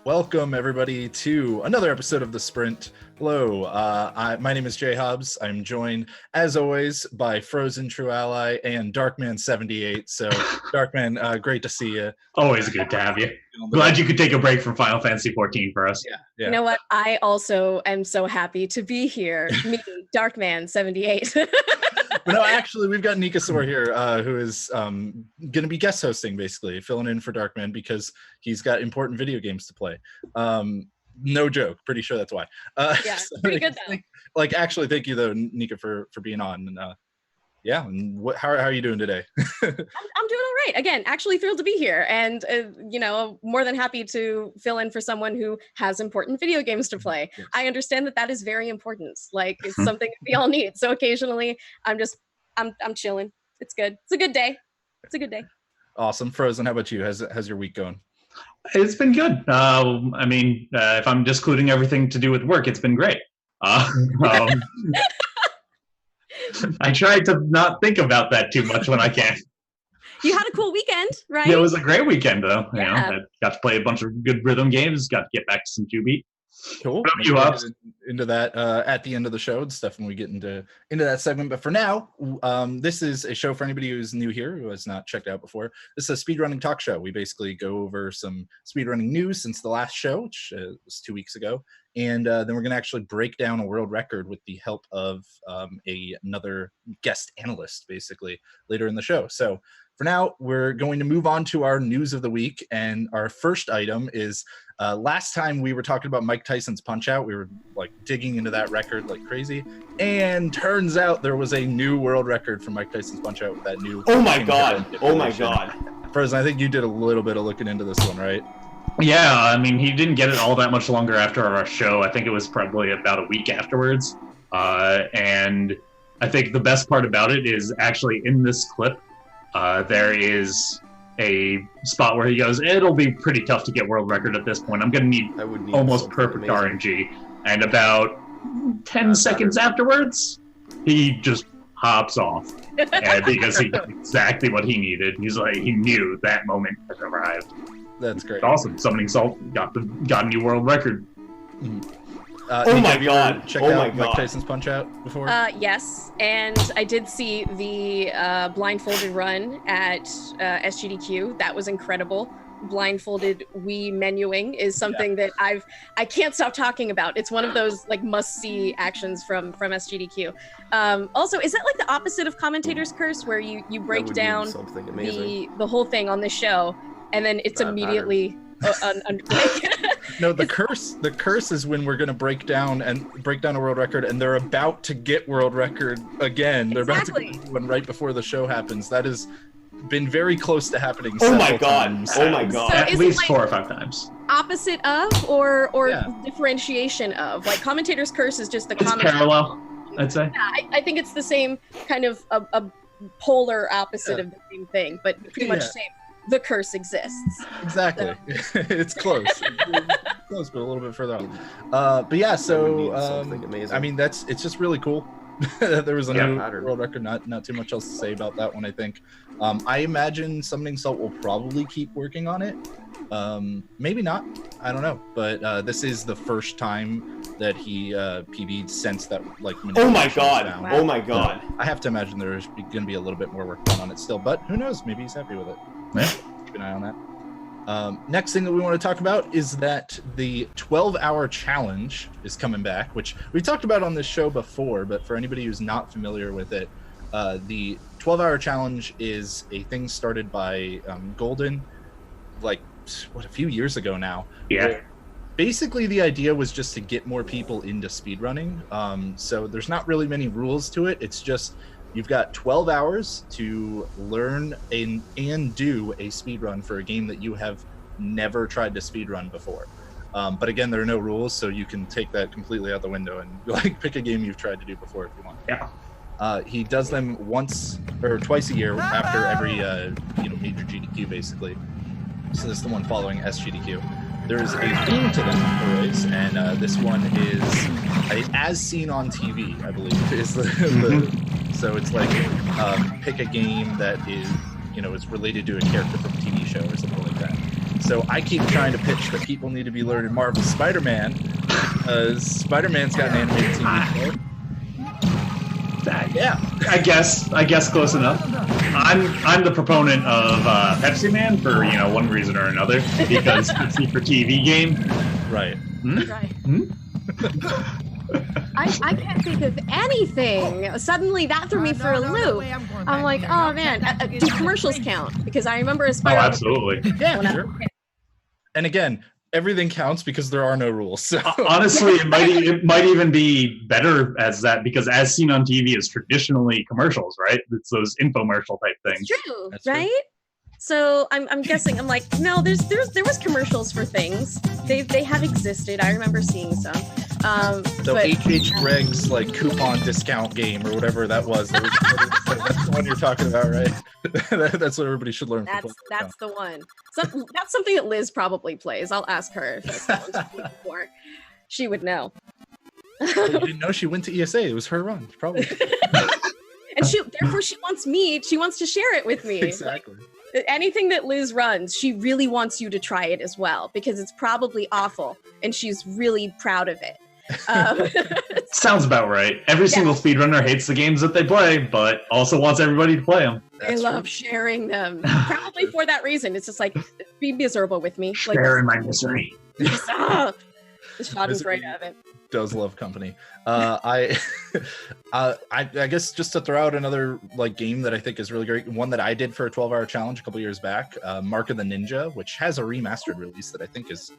Welcome, everybody, to another episode of The Sprint. Hello, my name is JHobz. I'm joined, as always, by Frozentrually and Darkman78. So, Darkman, great to see you. Always good to have you. Glad you could take a break from Final Fantasy 14 for us. Yeah. You know what? I also am so happy to be here. Me, Darkman78. But no, actually, we've got Nikasaur here, who is going to be guest hosting, basically, filling in for Darkman because he's got important video games to play. No joke. Pretty sure that's why. Yeah, pretty good though. Actually, thank you though, Nika, for being on. And and how are you doing today? I'm doing all right. Again, actually thrilled to be here, and more tthan happy to fill in for someone who has important video games to play. Yes. I understand that is very important. Like, it's something we all need. So occasionally, I'm chilling. It's good. It's a good day. Awesome. Frozen, how about you? How's your week going? It's been good. If I'm discluding everything to do with work, it's been great. I try to not think about that too much when I can. You had a cool weekend, right? Yeah, it was a great weekend, though. Yeah. I got to play a bunch of good rhythm games, got to get back to some 2-beat. Cool. You up? Into that at the end of the show and stuff when we get into that segment. But for now, this is a show for anybody who's new here, who has not checked out before. This is a speedrunning talk show. We basically go over some speedrunning news since the last show, which was 2 weeks ago. And then we're going to actually break down a world record with the help of another guest analyst, basically, later in the show. So for now, we're going to move on to our news of the week. And our first item is last time we were talking about Mike Tyson's Punch-Out. We were digging into that record like crazy. And turns out there was a new world record for Mike Tyson's Punch-Out with that new... Oh my God. Frozen, I think you did a little bit of looking into this one, right? Yeah, he didn't get it all that much longer after our show. I think it was probably about a week afterwards. And I think the best part about it is actually in this clip, there is a spot where he goes, it'll be pretty tough to get world record at this point. I'm going to need almost perfect RNG. And about 10 seconds afterwards, he just hops off. Because he got exactly what he needed. He's like, he knew that moment had arrived. That's great. It's awesome. Summoning Salt got a new world record. Mm-hmm. Oh my God! Checked out Mike Tyson's Punch-Out before? Yes, and I did see the blindfolded run at SGDQ. That was incredible. Blindfolded Wii menuing is something that I can't stop talking about. It's one of those must-see actions from SGDQ. Also, is that the opposite of Commentator's Curse, where you break down the whole thing on the show, and then it's immediately No, the curse is when we're going to break down a world record, and they're about to get world record again. They're about to get one right before the show happens. That has been very close to happening. Oh my God! Times. Oh my God! So at least 4 or 5 times. Opposite of, or differentiation of. Commentator's Curse is just the parallel, I'd say. Yeah, I think it's the same kind of a polar opposite of the same thing, but pretty much same. The curse exists. Exactly. So. It's close. Close, but a little bit further on. But yeah, so it's just really cool. There was a new world record. Not too much else to say about that one, I think. I imagine Summoning Salt will probably keep working on it. Maybe not. I don't know. But this is the first time that he PB'd since that Oh my God! Wow. Oh my God! I have to imagine there's going to be a little bit more work done on it still. But who knows? Maybe he's happy with it. Yeah. Keep an eye on that. Next thing that we want to talk about is that the 12-hour challenge is coming back, which we talked about on this show before, but for anybody who's not familiar with it, the 12-hour challenge is a thing started by Golden, a few years ago now. Yeah. Basically, the idea was just to get more people into speedrunning. So there's not really many rules to it. It's just you've got 12 hours to learn and do a speedrun for a game that you have never tried to speedrun before. But again, there are no rules, so you can take that completely out the window and pick a game you've tried to do before if you want. Yeah. He does them once or twice a year after every major GDQ, basically. So this is the one following SGDQ. There's a theme to them always, and this one is as seen on TV, I believe. Is so it's pick a game that is is related to a character from a TV show or something like that. So I keep trying to pitch that people need to be learning Marvel Spider-Man, because Spider-Man's got an animated TV show. Yeah, I guess close enough. I'm the proponent of Pepsi Man for one reason or another, because it's the for TV game. Right. Right. I can't think of anything. Suddenly that threw me for a loop. I'm like, oh man, do commercials count? Because I remember as Oh, absolutely. Yeah, sure. And again, everything counts because there are no rules. So. Honestly, it might even be better as that, because as seen on TV is traditionally commercials, right? It's those infomercial type things. It's true, right? So I'm guessing, I'm like, no, there was commercials for things. They have existed. I remember seeing some. So HH Greg's like coupon discount game or whatever that was. That's the one you're talking about, right? That's what everybody should learn. That's the one. So that's something that Liz probably plays. I'll ask her if that's the one she's looking for. She would know. You didn't know she went to ESA. It was her run, probably. And therefore she wants to share it with me. Exactly. Like, anything that Liz runs, she really wants you to try it as well, because it's probably awful and she's really proud of it. Sounds about right. Every single speedrunner hates the games that they play, but also wants everybody to play them. I love sharing them. Probably for that reason. It's just like, be miserable with me. Sharing my misery. The Schaden's right out of it. Does love company. I guess just to throw out another game that I think is really great, one that I did for a 12-hour challenge a couple years back, Mark of the Ninja, which has a remastered release that I think is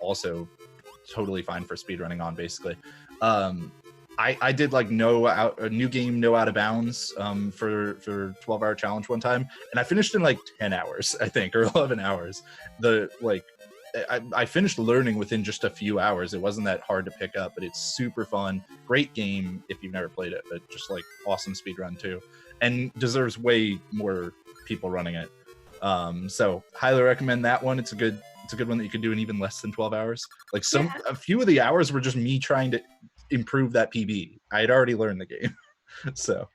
also totally fine for speedrunning on, basically. I did a new game, No Out of Bounds, for 12-hour challenge one time, and I finished in 10 hours, I think, or 11 hours. I finished learning within just a few hours. It wasn't that hard to pick up, but it's super fun. Great game if you've never played it, but just awesome speedrun too, and deserves way more people running it. So highly recommend that one. It's a good one that you could do in even less than 12 hours. A few of the hours were just me trying to improve that PB. I had already learned the game. So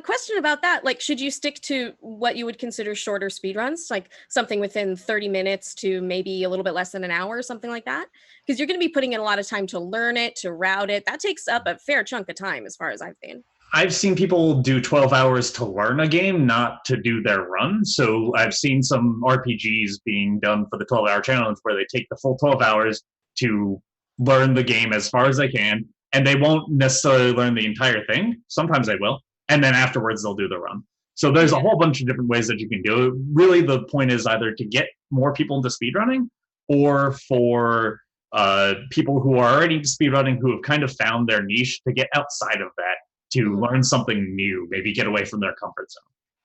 question about that, should you stick to what you would consider shorter speedruns, something within 30 minutes to maybe a little bit less than an hour or something like that? Because you're going to be putting in a lot of time to learn it, to route it. That takes up a fair chunk of time as far as I've seen. I've seen people do 12 hours to learn a game, not to do their run. So I've seen some RPGs being done for the 12-hour challenge where they take the full 12 hours to learn the game as far as they can, and they won't necessarily learn the entire thing. Sometimes they will. And then afterwards, they'll do the run. So there's a whole bunch of different ways that you can do it. Really, the point is either to get more people into speedrunning, or for people who are already into speedrunning who have kind of found their niche to get outside of that, to learn something new, maybe get away from their comfort zone.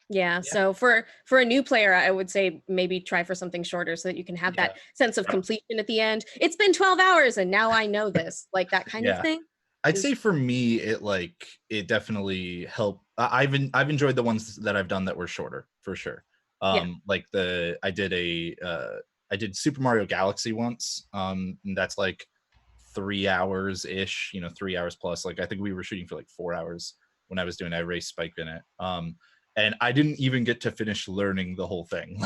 Yeah, so for a new player, I would say maybe try for something shorter so that you can have that sense of completion at the end. It's been 12 hours and now I know this, that kind of thing. I'd say for me, it definitely helped. I've enjoyed the ones that I've done that were shorter, for sure. I did Super Mario Galaxy once. And that's 3 hours ish, 3 hours plus. I think we were shooting for 4 hours when I was doing. I raced Spike in it. And I didn't even get to finish learning the whole thing.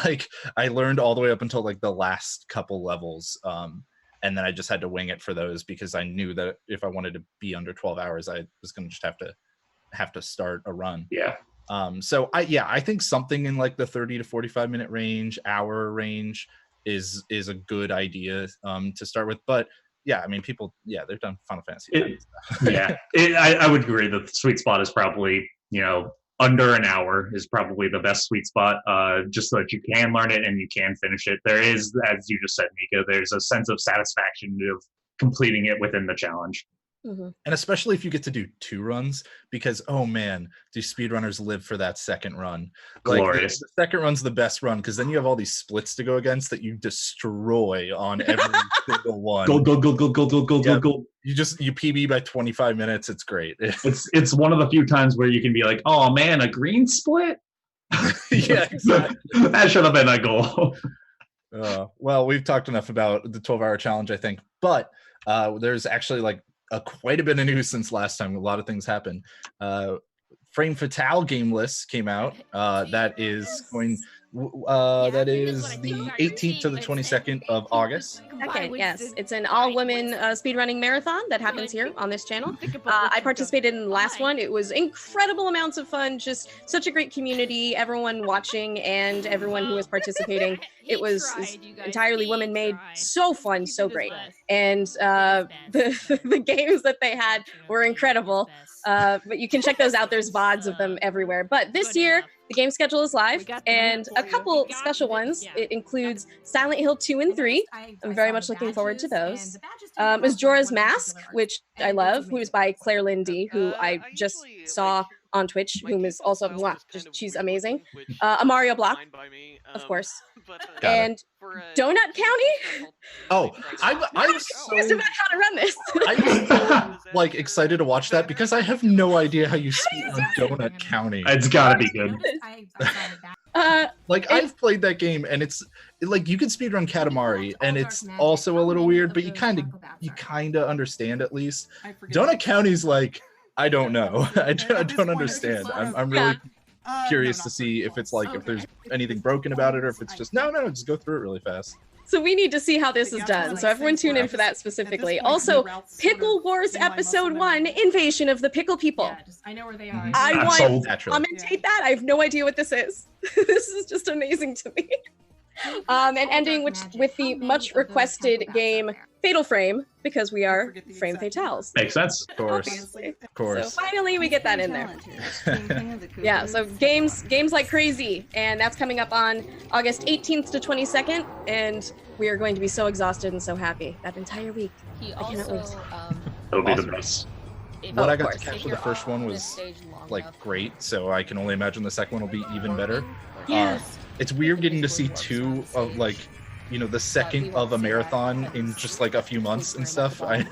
I learned all the way up until the last couple levels. And then I just had to wing it for those, because I knew that if I wanted to be under 12 hours, I was going to just have to start a run. Yeah. So I think something in the 30 to 45 minute range, hour range is a good idea to start with. But yeah, I mean, people, they've done Final Fantasy. I would agree that the sweet spot is probably, under an hour is probably the best sweet spot, just so that you can learn it and you can finish it. There is, as you just said, Mika, there's a sense of satisfaction of completing it within the challenge. Mm-hmm. And especially if you get to do 2 runs, because oh man, do speedrunners live for that second run. Glorious. The second run's the best run, because then you have all these splits to go against that you destroy on every single one. Go. You PB by 25 minutes. It's great. It's one of the few times where you can be like, oh man, a green split? Yeah, exactly. That should have been a goal. Well, we've talked enough about the 12-hour challenge, I think, but there's actually quite a bit of news since last time. A lot of things happened. Frame Fatale game list came out. That is going That is the 18th to the 22nd of August. Okay, yes. It's an all-women speedrunning marathon that happens here on this channel. I participated in the last one. It was incredible amounts of fun, just such a great community, everyone watching and everyone who was participating. It was entirely women-made, so fun, so great. And the games that they had were incredible. But you can check those out. There's VODs of them everywhere. But this year, the game schedule is live, and a couple special ones. It includes Silent Hill 2 and 3. I'm very much looking forward to those. Is Jorah's Mask, which I love, who is by Claire Lindy, who I just saw on Twitch, whom is also, she's amazing. A Mario block, of course. And Donut County? Oh, I'm so about how to run this. I'm so, like, excited to watch that because I have no idea how you speed on Donut County. It's gotta be good. Like, I've played that game, and it's like you can speedrun Katamari, and it's also a little weird, but you kind of understand at least. Donut County's like, I don't know. I don't understand. I'm really curious to see if it's like, if there's anything broken about it, or if it's just no, just go through it really fast. So we need to see how this is done. So everyone tune in for that specifically. Also, Pickle Wars Episode 1, Invasion of the Pickle People. I know where they are. I want to commentate that. I have no idea what this is. This is just amazing to me. And ending with the much requested game Fatal Frame, because we are Frame Fatales. Makes sense. Of course. Obviously. Of course. So finally we get that in there. Yeah, so games like crazy, and that's coming up on August 18th to 22nd, and we are going to be so exhausted and so happy that entire week. I cannot wait. It'll be the best. What I got to catch for the first one was like great, so I can only imagine the second one will be even better. Yes. It's weird getting to see two of, like, you know, the second of a marathon in just like a few months and stuff. I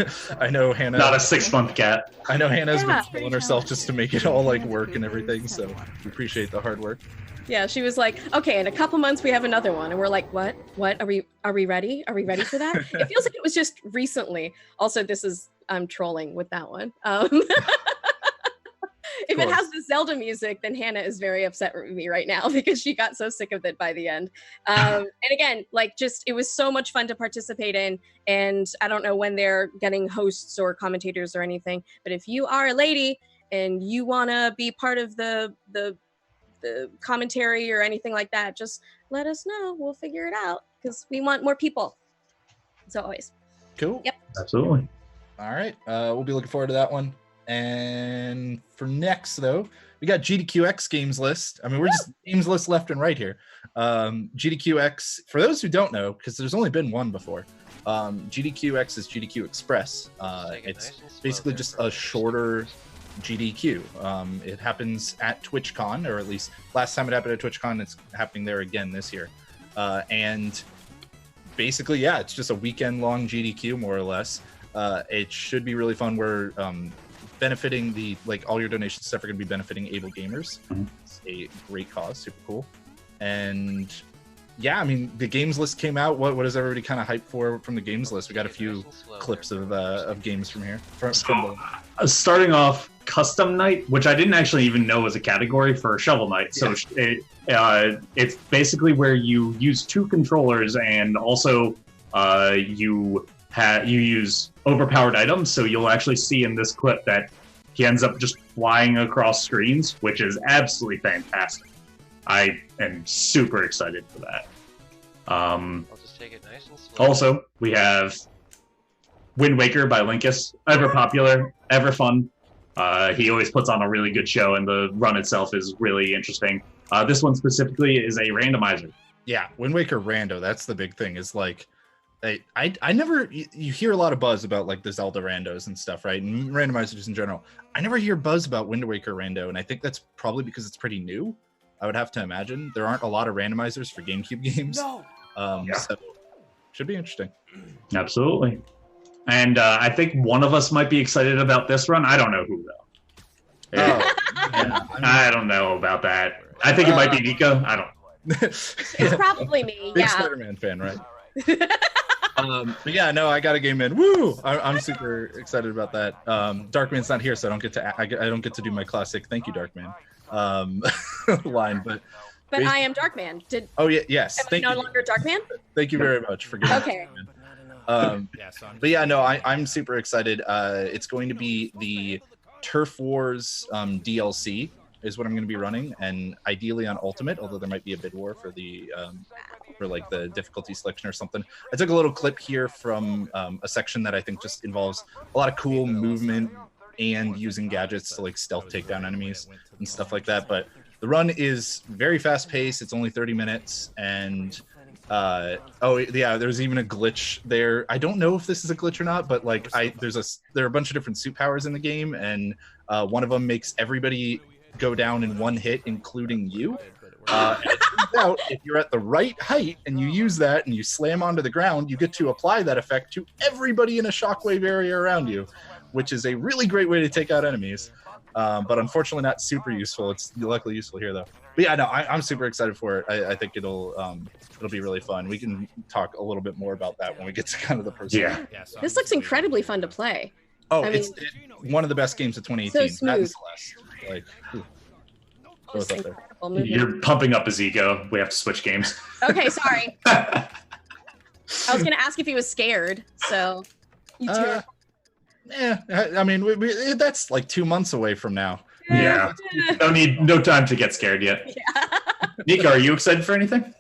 know Hannah. Not a 6-month cat. I know Hannah's been killing herself just to make it all like work and everything, so we appreciate the hard work. Yeah, she was like, okay, in a couple months we have another one, and we're like, what? Are we ready? Are we ready for that? It feels like it was just recently. Also, I'm trolling with that one. If it has the Zelda music, then Hannah is very upset with me right now because she got so sick of it by the end. And again, like, just, it was so much fun to participate in. And I don't know when they're getting hosts or commentators or anything, but if you are a lady and you want to be part of the commentary or anything like that, just let us know. We'll figure it out because we want more people. As always. Cool. Yep. Absolutely. All right. We'll be looking forward to that one. And for next, though, we got Gdq X Games List. I mean, we're just games list left and right here. Gdq X, for those who don't know, because there's only been one before, Gdq X is Gdq Express. It's basically just a shorter GDQ. It happens at TwitchCon, or at least last time it happened at TwitchCon. It's happening there again this year. And basically, yeah, it's just a weekend-long GDQ, more or less. It should be really fun. We're benefiting all your donations stuff are going to be benefiting able gamers. It's a great cause, super cool. And yeah, I mean, the games list came out. What is everybody kind of hyped for from the games list? We got a few clips of games from here. Starting off, Custom Night, which I didn't actually even know was a category for Shovel Knight. So it's basically where you use two controllers, and also you use overpowered items. So you'll actually see in this clip that he ends up just flying across screens, which is absolutely fantastic. I am super excited for that. I'll just take it nice and slow. Also, we have Wind Waker by Linkous. Ever popular, ever fun. He always puts on a really good show, and the run itself is really interesting. This one specifically is a randomizer. Yeah, Wind Waker rando. That's the big thing. Is like, I never, you hear a lot of buzz about like the Zelda randos and stuff, right? And randomizers in general. I never hear buzz about Wind Waker rando, and I think that's probably because it's pretty new. I would have to imagine there aren't a lot of randomizers for GameCube games. No. So should be interesting. Absolutely. And I think one of us might be excited about this run. I don't know who though. I don't know about that. I think it might be Nico. I don't know. It's probably me. Big Spider-Man fan, right? But yeah, no, I got a game in. Woo! I'm super excited about that. Darkman's not here, so I don't get to do my classic. Thank you, Darkman. line, but I am Darkman. Oh yeah, yes. Am I no longer Darkman? Thank you very much for giving. Okay. But yeah, no, I'm super excited. It's going to be the Turf Wars DLC is what I'm going to be running, and ideally on Ultimate, although there might be a bid war for the for like the difficulty selection or something. I took a little clip here from a section that I think just involves a lot of cool movement and using gadgets to like stealth take down enemies and stuff like that. But the run is very fast paced. It's only 30 minutes, and oh yeah, there's even a glitch there. I don't know if this is a glitch or not, but like there are a bunch of different suit powers in the game, and one of them makes everybody go down in one hit, including you. And it turns out if you're at the right height and you use that and you slam onto the ground, you get to apply that effect to everybody in a shockwave area around you, which is a really great way to take out enemies. But unfortunately not super useful. It's luckily useful here though. But yeah, no, I'm super excited for it. I think it'll be really fun. We can talk a little bit more about that when we get to kind of the person. Yeah. This looks incredibly fun to play. Oh, it's one of the best games of 2018. So smooth. Like, Just incredible movement. You're pumping up his ego. We have to switch games. Okay, sorry. I was gonna ask if he was scared, so you too. Yeah, I mean, that's like 2 months away from now. Yeah. No time to get scared yet. Yeah. Nika, are you excited for anything?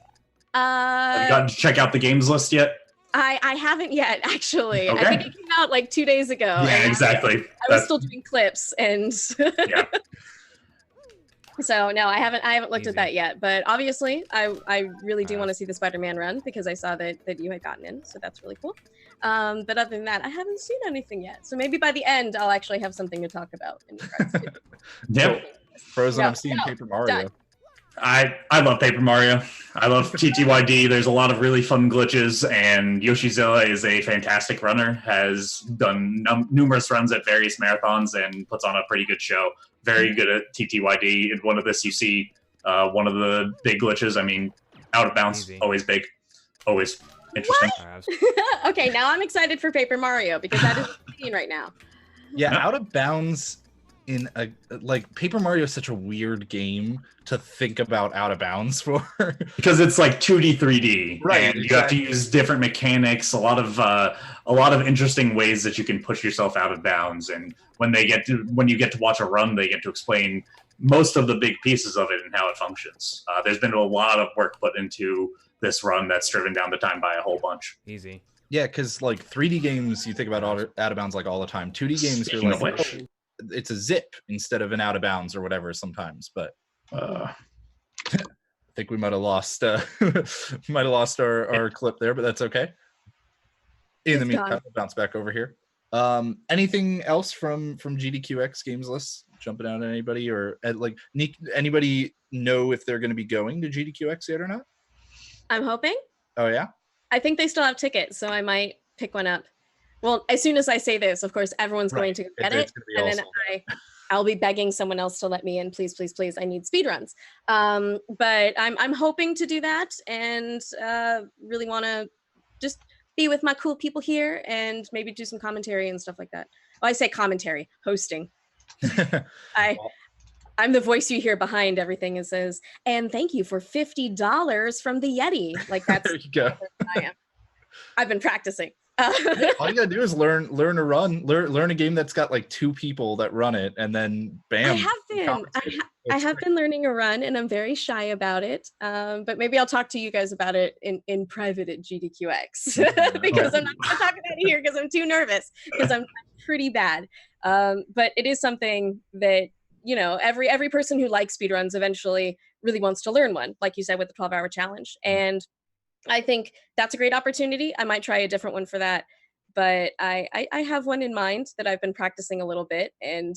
Have you gotten to check out the games list yet? I haven't yet, actually. Okay. I think it came out like 2 days ago. Yeah, exactly. I was still doing clips, and Yeah. so no, I haven't looked at that yet. But obviously, I really do want to see the Spider-Man run because I saw that you had gotten in, so that's really cool. But other than that, I haven't seen anything yet. So maybe by the end, I'll actually have something to talk about in regards to. Yep. Frozen, I'm seeing Paper Mario. done. I love Paper Mario. I love TTYD. There's a lot of really fun glitches, and Yoshizilla is a fantastic runner, has done numerous runs at various marathons and puts on a pretty good show. Very good at TTYD. In one of this, you see one of the big glitches. I mean, out of bounds, always big, always interesting. Okay, now I'm excited for Paper Mario because that is what I'm seeing right now. Yeah, out of bounds in a like Paper Mario is such a weird game to think about out of bounds for because it's like 2D, 3D, right? And you have to use different mechanics, a lot of interesting ways that you can push yourself out of bounds. And when you get to watch a run, they get to explain most of the big pieces of it and how it functions. There's been a lot of work put into this run that's driven down the time by a whole bunch. Easy. Yeah, because like 3D games, you think about out of bounds like all the time. 2D games, you're like, it's a zip instead of an out of bounds or whatever sometimes. But I think we might have lost our clip there, but that's okay. In the meantime, I'll bounce back over here. Anything else from Gdq X Games List jumping out at anybody, or like anybody know if they're going to be going to Gdq X yet or not? I'm hoping. Oh yeah. I think they still have tickets, so I might pick one up. Well, as soon as I say this, of course, everyone's going to get it, and then I'll be begging someone else to let me in. Please, please, please. I need speedruns. But I'm hoping to do that, and really want to just be with my cool people here and maybe do some commentary and stuff like that. Well, I say commentary, hosting. I'm the voice you hear behind everything. It says, and thank you for $50 from the Yeti. Like that's there you go. I am. I've been practicing. All you gotta do is learn a run, learn a game that's got like 2 people that run it, and then bam. I have been learning a run, and I'm very shy about it. But maybe I'll talk to you guys about it in private at GDQX because I'm not gonna talk about it here because I'm too nervous because I'm pretty bad. But it is something that, you know, every person who likes speedruns eventually really wants to learn one, like you said with the 12-hour challenge. And I think that's a great opportunity. I might try a different one for that, but I have one in mind that I've been practicing a little bit, and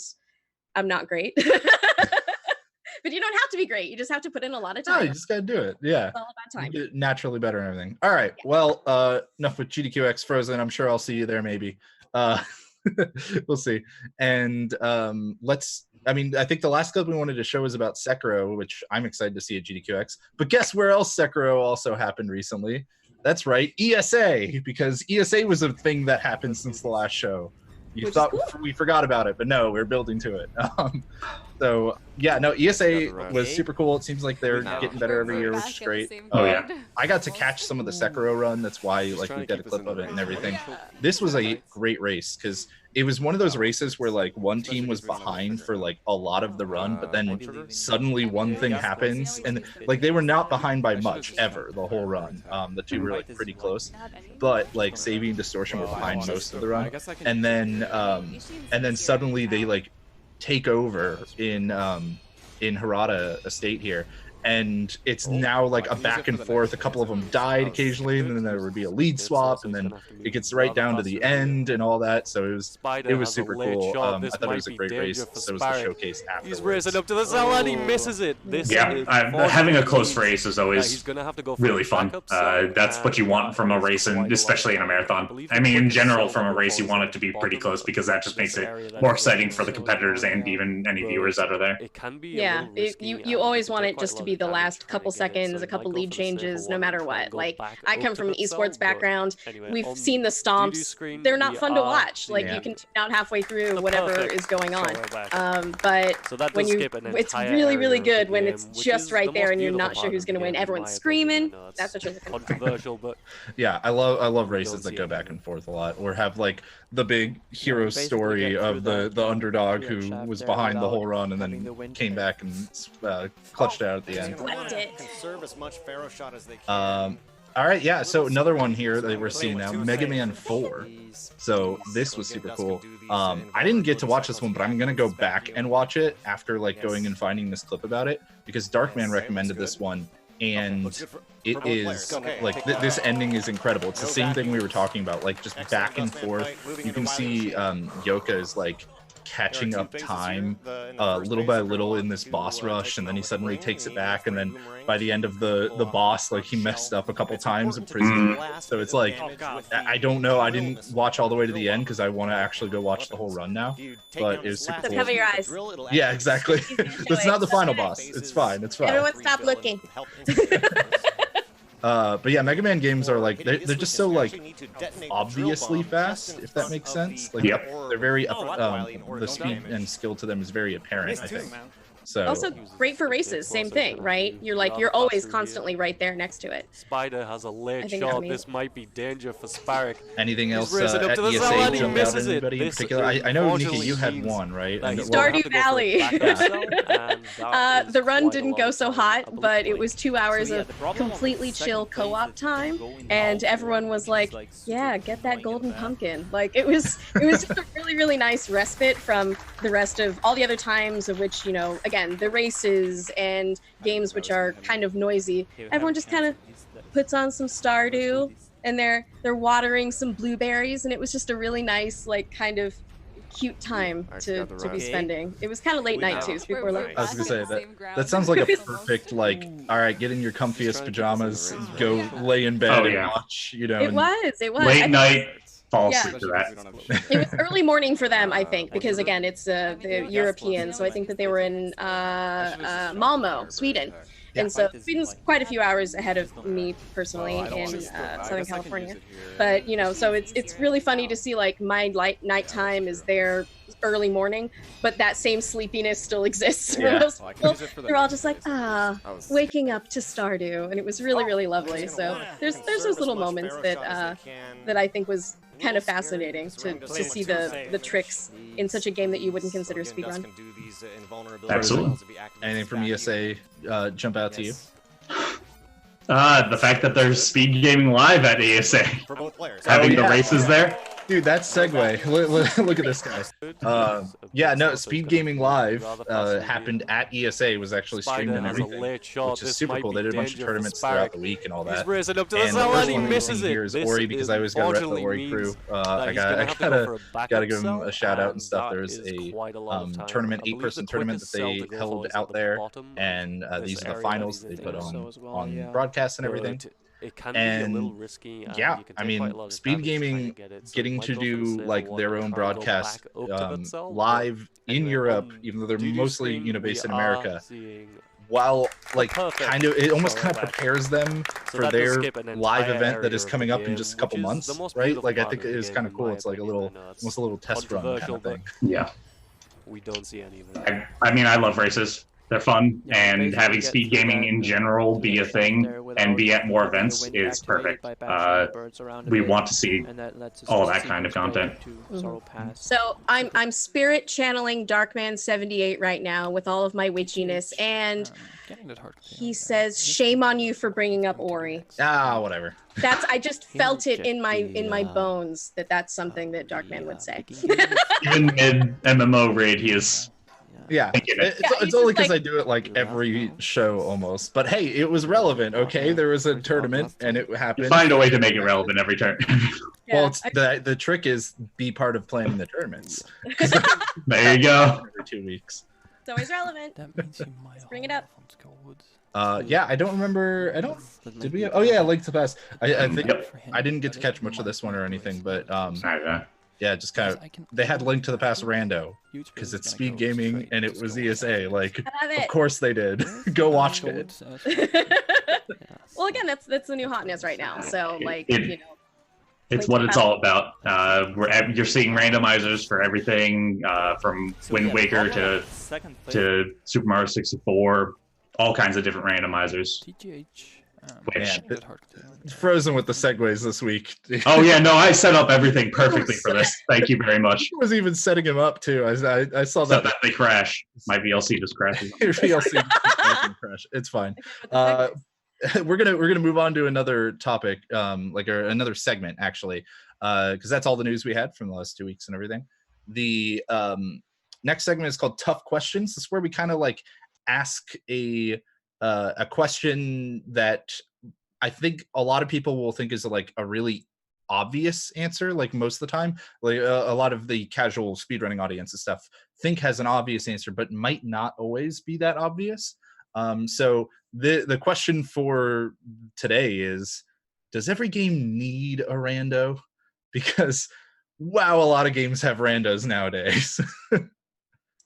I'm not great. But you don't have to be great. You just have to put in a lot of time. No, you just gotta do it. Yeah. It's all about time. Get naturally better and everything. All right. Yeah. Well, enough with GDQX Frozen. I'm sure I'll see you there maybe. We'll see. And I think the last clip we wanted to show is about Sekiro, which I'm excited to see at GDQX. But guess where else Sekiro also happened recently? That's right, ESA, because ESA was a thing that happened since the last show. You thought we forgot about it, but no, we're building to it. So yeah, no, ESA was super cool. It seems like they're getting better every year, which is great. Oh yeah. I got to catch some of the Sekiro run. That's why like we got a clip of it and everything. This was a great race because it was one of those races where like one team was behind for like a lot of the run, but then suddenly one thing happens and like they were not behind by much ever the whole run. The two were like pretty close, but like Savvy and Distortion were behind most of the run, and then suddenly they like take over in Harada Estate here. And it's now like a back and forth. A couple of them died occasionally, and then there would be a lead swap, and then it gets right down to the end and all that. So it was super cool. I thought it was a great race. So was the showcase afterwards. He's racing up to the cell and he misses it. Having a close race is always really fun. That's what you want from a race, and especially in a marathon. I mean, in general, from a race, you want it to be pretty close because that just makes it more exciting for the competitors and even any viewers that are there. Yeah, you always want it just to be the last couple seconds, a couple lead changes, no matter what. Like, I come from an esports background. We've seen the stomps. They're not fun to watch. Like, you can tune out halfway through whatever is going on. But when it's really, really good when it's just right there and you're not sure who's going to win. Everyone's screaming. That's what you're looking for. Yeah, I love races that go back and forth a lot, or have like the big hero story of the underdog who was behind the whole run and then came back and clutched out at the end. All right, yeah, so another one here that we're seeing now, Mega Man 4. So this was super cool. I didn't get to watch this one, but I'm gonna go back and watch it after like going and finding this clip about it, because Darkman recommended this one, and it is like this ending is incredible. It's the same thing we were talking about, like just back and forth. You can see Yoka is like catching up time little by little in this boss rush, and then he suddenly takes it back, and then by the end of the boss, like he messed up a couple times in prison. So it's like, I don't know, I didn't watch all the way to the end because I want to actually go watch the whole run now, but it was super cool. Cover your eyes. Yeah, exactly. That's not the final boss. It's fine. Everyone stop looking. But yeah, Mega Man games are like they're just so like obviously fast, if that makes sense. Like they're very the speed and skill to them is very apparent, I think. So also great for races, same thing, right? You're always constantly right there next to it. Spider has a late shot. This might be danger for Sparrock. Anything else at ESA jump out at anybody in particular? I know, Nika, you had one, right? Stardew Valley. The run didn't go so hot, but it was 2 hours of completely chill co-op time, and everyone was like, yeah, get that golden pumpkin. Like, it was just a really, really nice respite from the rest of all the other times of which, you know, again, the races and games which are kind of noisy. Everyone just kind of puts on some Stardew, and they're watering some blueberries, and it was just a really nice, like, kind of cute time to be spending. It was kind of late night too, so people were like, I was gonna say that sounds like a perfect, like, all right, get in your comfiest pajamas, go lay in bed and watch, you know. It was late night. Fall asleep to that. It was early morning for them, I think, because again, it's the European, so I think that they were in Malmo, Sweden. And so Sweden's quite a few hours ahead of me personally in Southern California. But, you know, so it's really funny to see, like, my nighttime is their early morning, but that same sleepiness still exists. Most people, they're all just like, waking up to Stardew, and it was really, really lovely. So there's those little moments that I think was kind of fascinating to see the tricks in such a game that you wouldn't consider speedrun. Absolutely. Anything from ESA jump out to you? The fact that there's speed gaming live at ESA, having the races there. Dude, that segue. Look at this guy. Yeah, no, Speed Gaming Live happened at ESA, was actually streamed and everything, which is super cool. They did a bunch of tournaments throughout the week and all that. And the first one I'm seeing here is Ori, because I always got to rep the Ori crew. I gotta give them a shout out and stuff. There was a tournament, 8-person tournament that they held out there, and these are the finals they put on broadcast and everything. And yeah, I mean, Speed Gaming getting to do like their own broadcast live in Europe, even though they're mostly, you know, based in America, while like it almost kind of prepares them for their live event that is coming up in just a couple months, right? Like, I think it is kind of cool. It's like almost a little test run kind of thing. Yeah. we don't see any of it. I mean, I love races. They're fun, and having speed gaming in general be a thing and be at more events is perfect. We want to see all that kind of content. So I'm spirit channeling Darkman78 right now with all of my witchiness, and he says, "Shame on you for bringing up Ori." Ah, whatever. I just felt it in my bones that's something that Darkman would say. Even mid MMO raid, he is. Yeah, it's only because I do it like every show almost. But hey, it was relevant. Okay, there was a tournament and it happened. You find a way to make it relevant every turn. Well, the trick is be part of planning the tournaments. There you go. Every 2 weeks. It's always relevant. Let's bring it up. Yeah, I don't remember. Did we? Oh yeah, Link to the Past. I think I didn't get to catch much of this one or anything, but yeah, just kind of. They had Link to the Past rando because it's speed gaming and it was ESA. Like, of course they did. Go watch it. Well, again, that's the new hotness right now. So like, it's what it's all about. You're seeing randomizers for everything from Wind Waker to Super Mario 64, all kinds of different randomizers. Which Frozen with the segues this week. Oh yeah, no, I set up everything perfectly for this. Thank you very much. I was even setting him up too. I saw that. So that they crash. My VLC just crashes. Your VLC just crash. It's fine. We're gonna move on to another topic, another segment actually, because that's all the news we had from the last 2 weeks and everything. The next segment is called Tough Questions. This is where we kind of like ask a question that I think a lot of people will think is like a really obvious answer, like most of the time. Like a lot of the casual speedrunning audience and stuff think has an obvious answer, but might not always be that obvious. So the question for today is, does every game need a rando? Because wow, a lot of games have randos nowadays.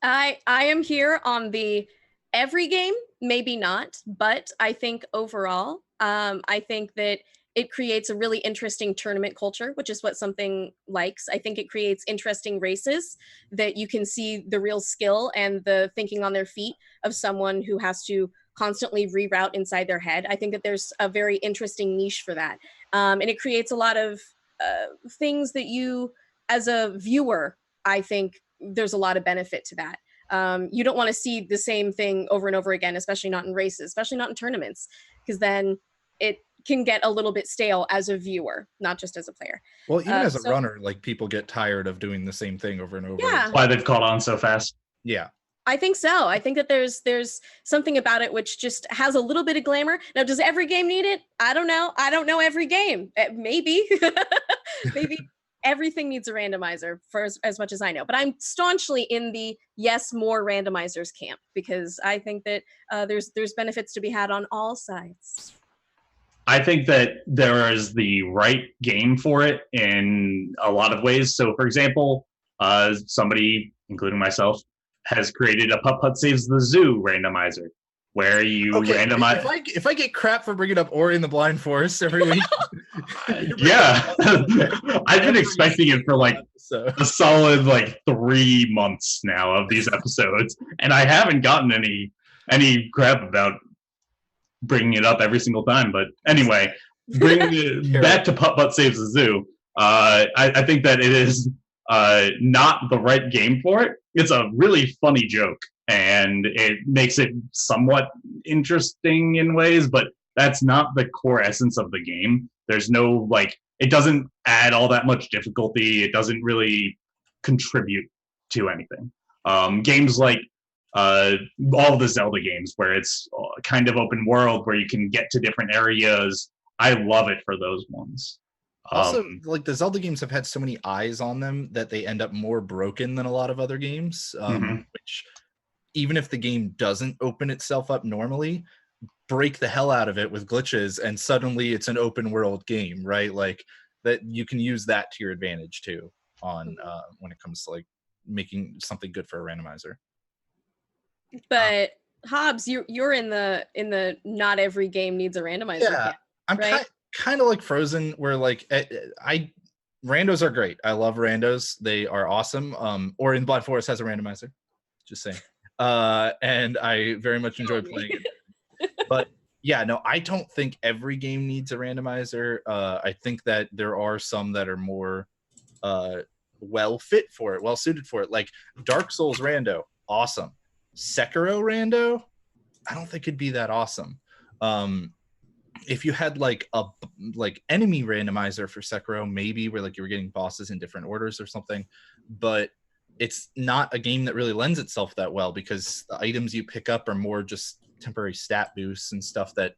I am here on the every game, maybe not, but I think overall, I think that it creates a really interesting tournament culture, which is what something likes. I think it creates interesting races that you can see the real skill and the thinking on their feet of someone who has to constantly reroute inside their head. I think that there's a very interesting niche for that. And it creates a lot of things that you, as a viewer, I think there's a lot of benefit to that. You don't want to see the same thing over and over again, especially not in races, especially not in tournaments, because then it can get a little bit stale as a viewer, not just as a player. Well, even as a runner, like people get tired of doing the same thing over and over. Yeah. That's why they've caught on so fast. Yeah. I think so. I think that there's something about it which just has a little bit of glamour. Now, does every game need it? I don't know. I don't know every game. Maybe. Maybe everything needs a randomizer for as much as I know. But I'm staunchly in the yes, more randomizers camp, because I think that there's benefits to be had on all sides. I think that there is the right game for it in a lot of ways. So, for example, somebody, including myself, has created a Putt-Putt Saves the Zoo randomizer, where you randomize. If I get crap for bringing up Ori in the Blind Forest every week, yeah, I've been expecting it for like a solid 3 months now of these episodes, and I haven't gotten any crap about bringing it up every single time. But anyway, bringing it back to Putt-Putt Saves the Zoo, I think that it is not the right game for it. It's a really funny joke, and it makes it somewhat interesting in ways, but that's not the core essence of the game. There's no, it doesn't add all that much difficulty. It doesn't really contribute to anything. Games like all the Zelda games, where it's kind of open world, where you can get to different areas, I love it for those ones. Also, the Zelda games have had so many eyes on them that they end up more broken than a lot of other games, which, even if the game doesn't open itself up normally, break the hell out of it with glitches, and suddenly it's an open world game, right? Like, that you can use that to your advantage too on when it comes to making something good for a randomizer. But JHobz, you're in the not every game needs a randomizer. Yeah, I'm right? kind of like Frozen, where randos are great. I love randos. They are awesome. Or in Blind Forest has a randomizer. just saying. And I very much enjoy playing it. But yeah, no, I don't think every game needs a randomizer. I think that there are some that are more well fit for it, well suited for it. Like Dark Souls rando, awesome. Sekiro rando, I don't think it'd be that awesome. If you had like a enemy randomizer for Sekiro, maybe where like you were getting bosses in different orders or something, but it's not a game that really lends itself that well because the items you pick up are more just temporary stat boosts and stuff that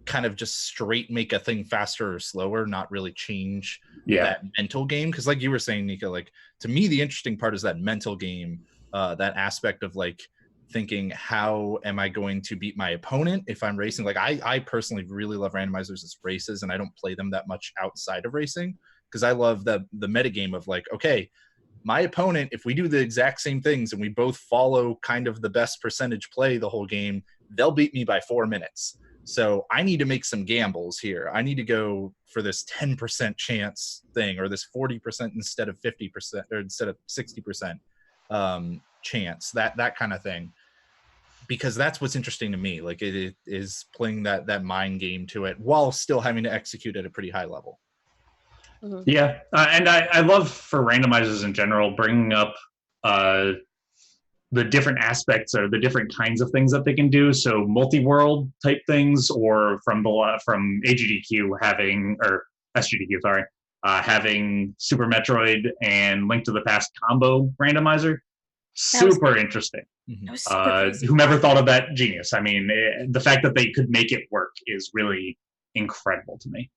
kind of just straight make a thing faster or slower, not really change that mental game. Because like you were saying, Nika, like to me the interesting part is that mental game, that aspect of like thinking, how am I going to beat my opponent if I'm racing? Like I personally really love randomizers as races, and I don't play them that much outside of racing because I love the meta game of like, okay, my opponent, if we do the exact same things and we both follow kind of the best percentage play the whole game, they'll beat me by 4 minutes. So I need to make some gambles here. I need to go for this 10% chance thing, or this 40% instead of 50%, or instead of 60% chance, that kind of thing. Because that's what's interesting to me. Like it is playing that mind game to it while still having to execute at a pretty high level. Mm-hmm. Yeah, and I love for randomizers in general bringing up the different aspects or the different kinds of things that they can do. So multi-world type things, or from AGDQ having, or SGDQ, sorry, having Super Metroid and Link to the Past combo randomizer. Super interesting. Mm-hmm. Whomever thought of that, genius. I mean, the fact that they could make it work is really incredible to me.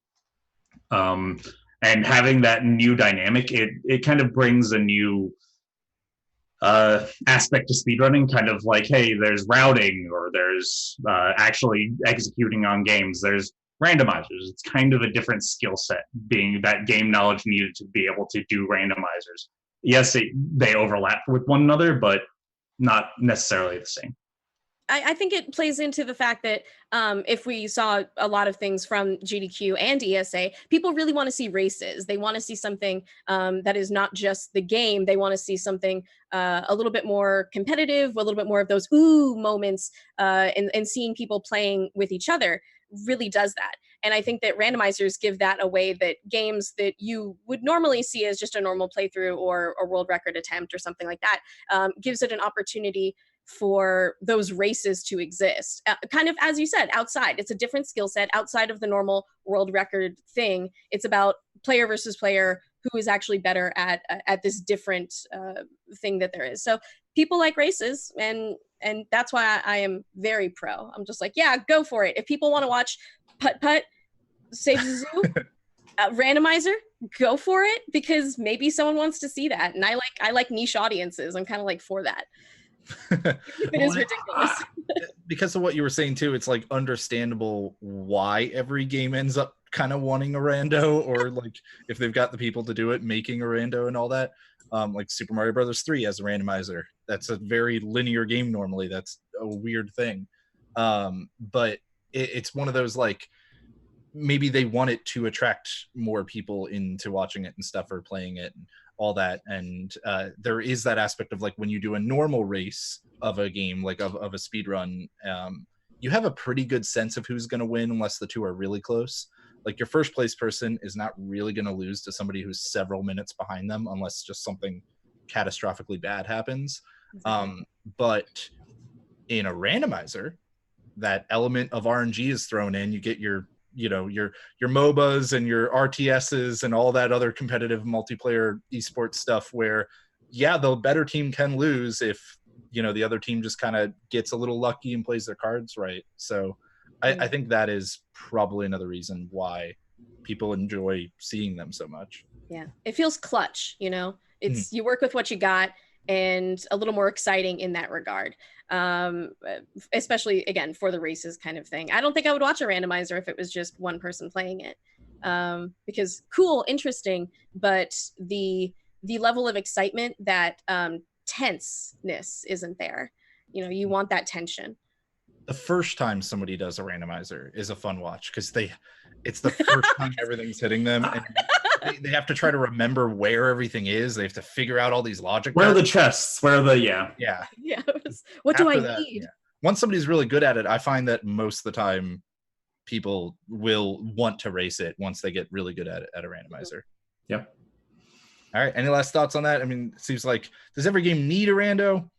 And having that new dynamic, it kind of brings a new aspect to speedrunning, kind of like, hey, there's routing, or there's actually executing on games. There's randomizers. It's kind of a different skill set, being that game knowledge needed to be able to do randomizers. Yes, they overlap with one another, but not necessarily the same. I think it plays into the fact that if we saw a lot of things from GDQ and ESA, people really want to see races. They want to see something that is not just the game. They want to see something a little bit more competitive, a little bit more of those ooh moments, and seeing people playing with each other really does that. And I think that randomizers give that away, that games that you would normally see as just a normal playthrough or a world record attempt or something like that, gives it an opportunity for those races to exist. Kind of, as you said, outside. It's a different skill set outside of the normal world record thing. It's about player versus player, who is actually better at this different thing that there is. So people like races, and that's why I am very pro. I'm just like, yeah, go for it. If people want to watch Putt-Putt Save the Zoo randomizer, go for it, because maybe someone wants to see that. And I like niche audiences. I'm kind of like for that. It is ridiculous. Because of what you were saying too, it's like understandable why every game ends up kind of wanting a rando, or like if they've got the people to do it, making a rando and all that. Like Super Mario Brothers 3 as a randomizer. That's a very linear game normally. That's a weird thing. But it's one of those, like, maybe they want it to attract more people into watching it and stuff, or playing it and all that. And there is that aspect of, like, when you do a normal race of a game, like of a speed run, you have a pretty good sense of who's going to win unless the two are really close. Like, your first place person is not really going to lose to somebody who's several minutes behind them unless just something catastrophically bad happens. But in a randomizer, that element of RNG is thrown in. You get your MOBAs and your RTSs and all that other competitive multiplayer esports stuff where, yeah, the better team can lose if, the other team just kind of gets a little lucky and plays their cards right. So I think that is probably another reason why people enjoy seeing them so much. Yeah, it feels clutch, it's you work with what you got, and a little more exciting in that regard. Especially, again, for the races kind of thing. I don't think I would watch a randomizer if it was just one person playing it, because cool, interesting, but the level of excitement, that tenseness isn't there. You want that tension. The first time somebody does a randomizer is a fun watch, because it's the first time everything's hitting them, and they have to try to remember where everything is. They have to figure out all these logic. Where are the chests? Where are the yeah? What do I that, need? Once somebody's really good at it, I find that most of the time people will want to race it once they get really good at it at a randomizer. Yep. All right. Any last thoughts on that? I mean, it seems like, does every game need a rando?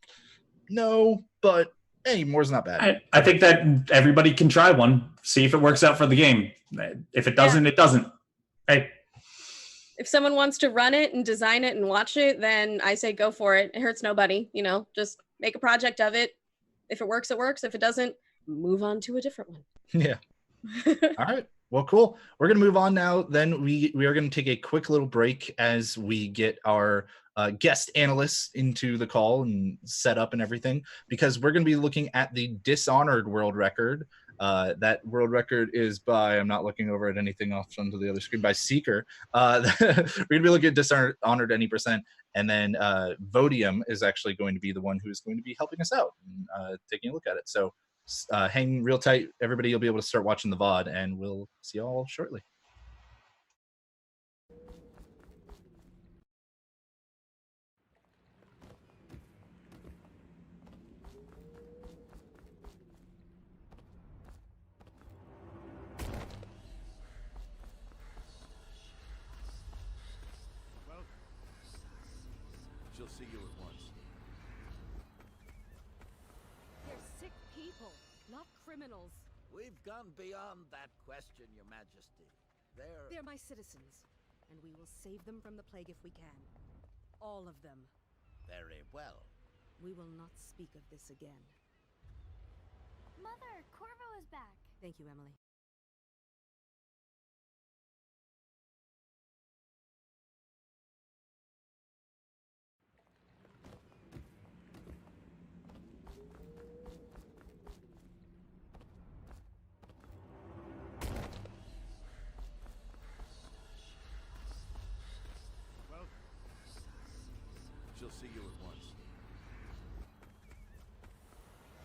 No, but hey, more's not bad. I think that everybody can try one, see if it works out for the game. If it doesn't, it doesn't. Hey. If someone wants to run it and design it and watch it, then I say go for it. It hurts nobody, you know, just make a project of it. If it works, it works. If it doesn't, move on to a different one. Yeah. All right. Well, cool. We're going to move on now. Then we are going to take a quick little break as we get our guest analysts into the call and set up and everything, because we're going to be looking at the Dishonored world record. That world record is by, I'm not looking over at anything off onto the other screen, by Seeker. We're going to be looking at Dishonored any percent. And then Voetiem is actually going to be the one who is going to be helping us out and taking a look at it. So hang real tight, everybody. You'll be able to start watching the VOD, and we'll see you all shortly. She'll see you at once. They're sick people, not criminals. We've gone beyond that question, Your Majesty. They're my citizens, and we will save them from the plague if we can. All of them. Very well. We will not speak of this again. Mother, Corvo is back. Thank you, Emily. She'll see you at once.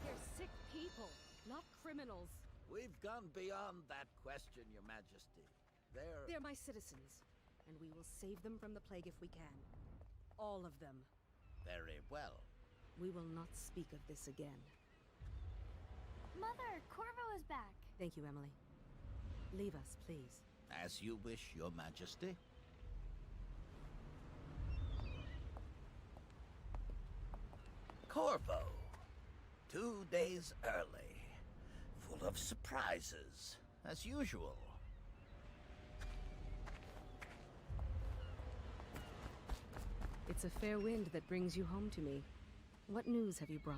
They're sick people, not criminals. We've gone beyond that question, Your Majesty. They're my citizens, and we will save them from the plague if we can. All of them. Very well. We will not speak of this again. Mother, Corvo is back. Thank you, Emily. Leave us, please. As you wish, Your Majesty. Corvo. 2 days early. Full of surprises, as usual. It's a fair wind that brings you home to me. What news have you brought?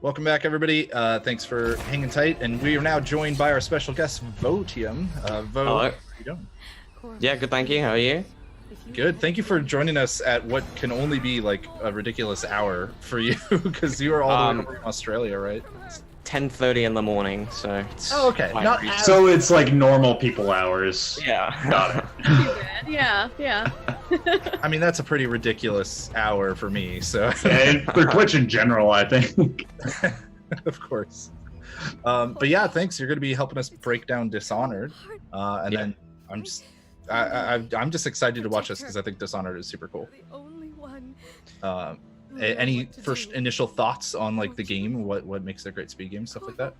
Welcome back, everybody. Thanks for hanging tight. And we are now joined by our special guest, Voetiem. Hello. How are you doing? Yeah, good, thank you. How are you? Good. Thank you for joining us at what can only be like a ridiculous hour for you, because you are all the way from Australia, right? 10:30 in the morning, so it's okay. So it's like normal people hours. Yeah. Got it. Too bad. Yeah. I mean, that's a pretty ridiculous hour for me, so. And for Twitch in general, I think. Of course. But yeah, thanks. You're going to be helping us break down Dishonored. And then I'm just excited to watch this because I think Dishonored is super cool. Any first initial thoughts on like the game? What makes it a great speed game, stuff like that?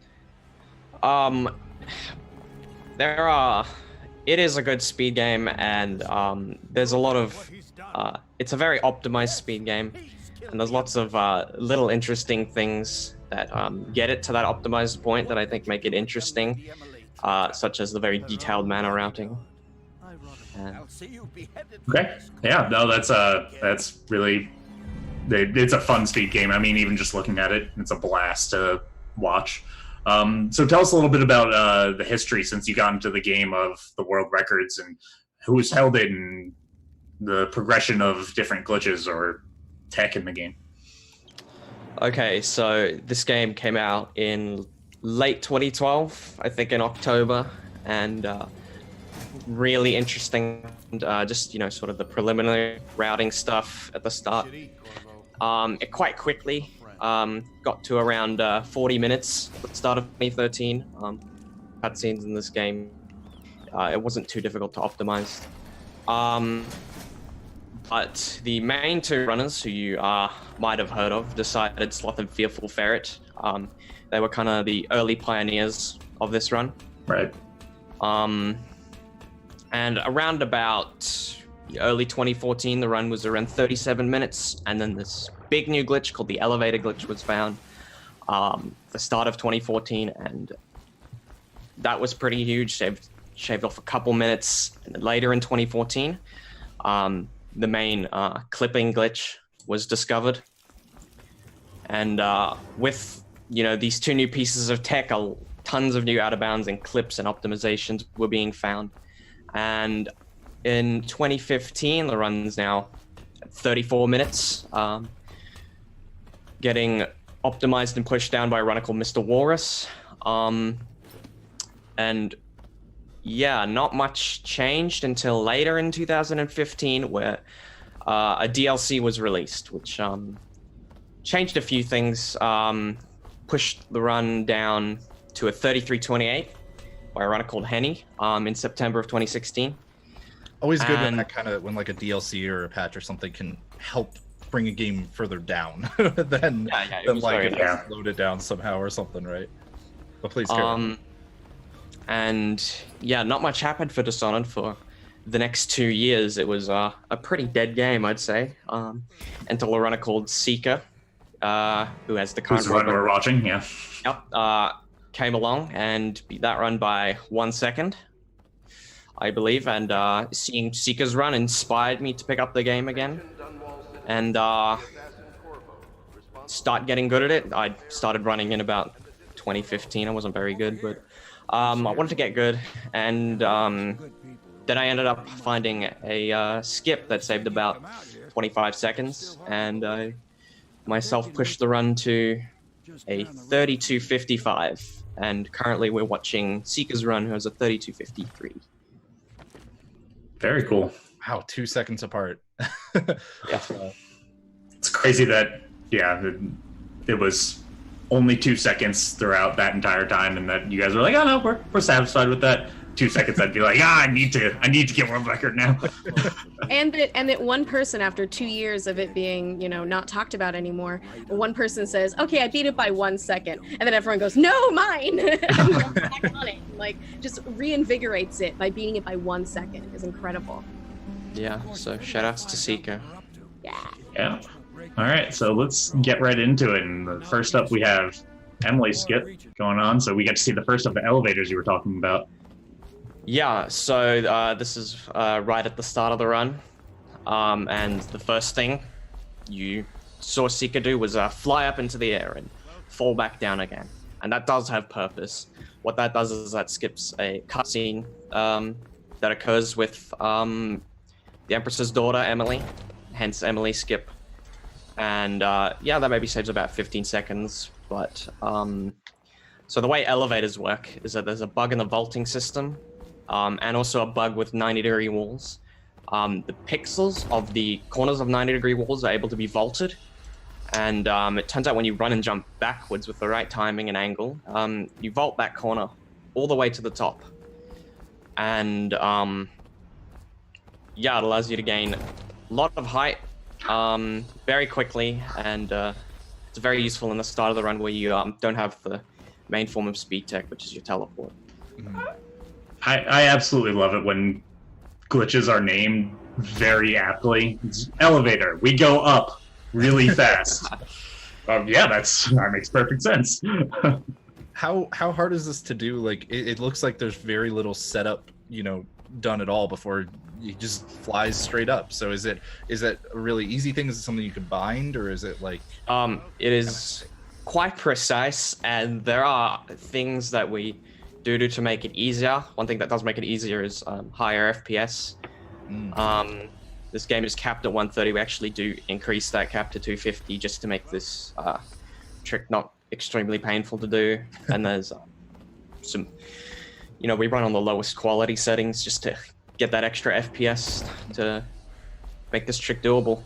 It is a good speed game, and there's a lot of it's a very optimized speed game, and there's lots of little interesting things that get it to that optimized point that I think make it interesting, such as the very detailed mana routing. And I'll see you beheaded. Okay. Yeah. No, that's really. It's a fun speed game. I mean, even just looking at it, it's a blast to watch. So tell us a little bit about the history since you got into the game of the world records and who's held it and the progression of different glitches or tech in the game. Okay, so this game came out in late 2012, I think in October, and really interesting, just, sort of the preliminary routing stuff at the start. It quite quickly got to around 40 minutes at the start of 2013. Cutscenes in this game, it wasn't too difficult to optimize. But the main two runners who you might have heard of, Decided, Sloth, and Fearful Ferret, they were kind of the early pioneers of this run. Right. And around about early 2014, the run was around 37 minutes, and then this big new glitch called the elevator glitch was found the start of 2014, and that was pretty huge, shaved off a couple minutes. And then later in 2014, the main clipping glitch was discovered, and with these two new pieces of tech, tons of new out of bounds and clips and optimizations were being found. And in 2015, the run's now 34 minutes, getting optimized and pushed down by a runner called Mr. Walrus. And yeah, not much changed until later in 2015, where a DLC was released, which changed a few things, pushed the run down to a 33:28 by a runner called Henny in September of 2016. Always good when like a DLC or a patch or something can help bring a game further down than like load it down somehow or something, right? But please carry on. And yeah, not much happened for Dishonored for the next 2 years. It was a pretty dead game, I'd say, until a runner called Seeker, who has the current run we're watching, yeah. Yep, came along and beat that run by 1 second, I believe, and seeing Seeker's run inspired me to pick up the game again and start getting good at it. I started running in about 2015. I wasn't very good, but I wanted to get good, and then I ended up finding a skip that saved about 25 seconds, and I myself pushed the run to a 32:55, and currently we're watching Seeker's run, who has a 32:53. Very cool. Wow, 2 seconds apart. Yeah. It's crazy that, it was only 2 seconds throughout that entire time, and that you guys were like, oh no, we're satisfied with that. 2 seconds, I'd be like, I need to get world record now. and that one person, after 2 years of it being, not talked about anymore, one person says, okay, I beat it by 1 second, and then everyone goes, no, mine. And back on it, like, just reinvigorates it by beating it by 1 second. Is incredible. Yeah, so shout outs to Seeker. Yeah. All right, so let's get right into it. And first up, we have Emily's skip going on. So we get to see the first of the elevators you were talking about. Yeah, so this is right at the start of the run. And the first thing you saw Seeker do was fly up into the air and fall back down again. And that does have purpose. What that does is that skips a cutscene that occurs with the Empress's daughter, Emily, hence Emily's skip. And yeah, that maybe saves about 15 seconds, but so the way elevators work is that there's a bug in the vaulting system, and also a bug with 90-degree walls. The pixels of the corners of 90-degree walls are able to be vaulted, and it turns out when you run and jump backwards with the right timing and angle, you vault that corner all the way to the top. And yeah, it allows you to gain a lot of height very quickly, and it's very useful in the start of the run where you don't have the main form of speed tech, which is your teleport. I absolutely love it when glitches are named very aptly. It's elevator, we go up really fast. Yeah, that makes perfect sense. How hard is this to do? Like, it looks like there's very little setup, done at all before he just flies straight up. So is it a really easy thing? Is it something you can bind, or is it like? It is quite precise, and there are things that we do to make it easier. One thing that does make it easier is higher FPS. This game is capped at 130. We actually do increase that cap to 250 just to make this trick not extremely painful to do. And there's some, we run on the lowest quality settings just to get that extra FPS to make this trick doable.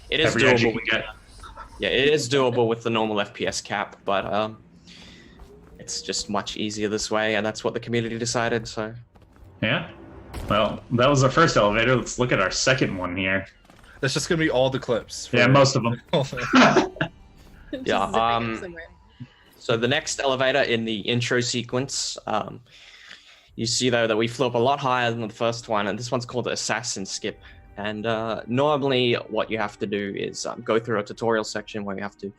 It is doable. Yeah, it is doable with the normal FPS cap, but it's just much easier this way, and that's what the community decided. So. Yeah. Well, that was our first elevator. Let's look at our second one here. That's just gonna be all the clips. Yeah, most of them. Yeah. So the next elevator in the intro sequence, you see though that we flew up a lot higher than the first one, and this one's called the Assassin Skip. And normally, what you have to do is go through a tutorial section where you have to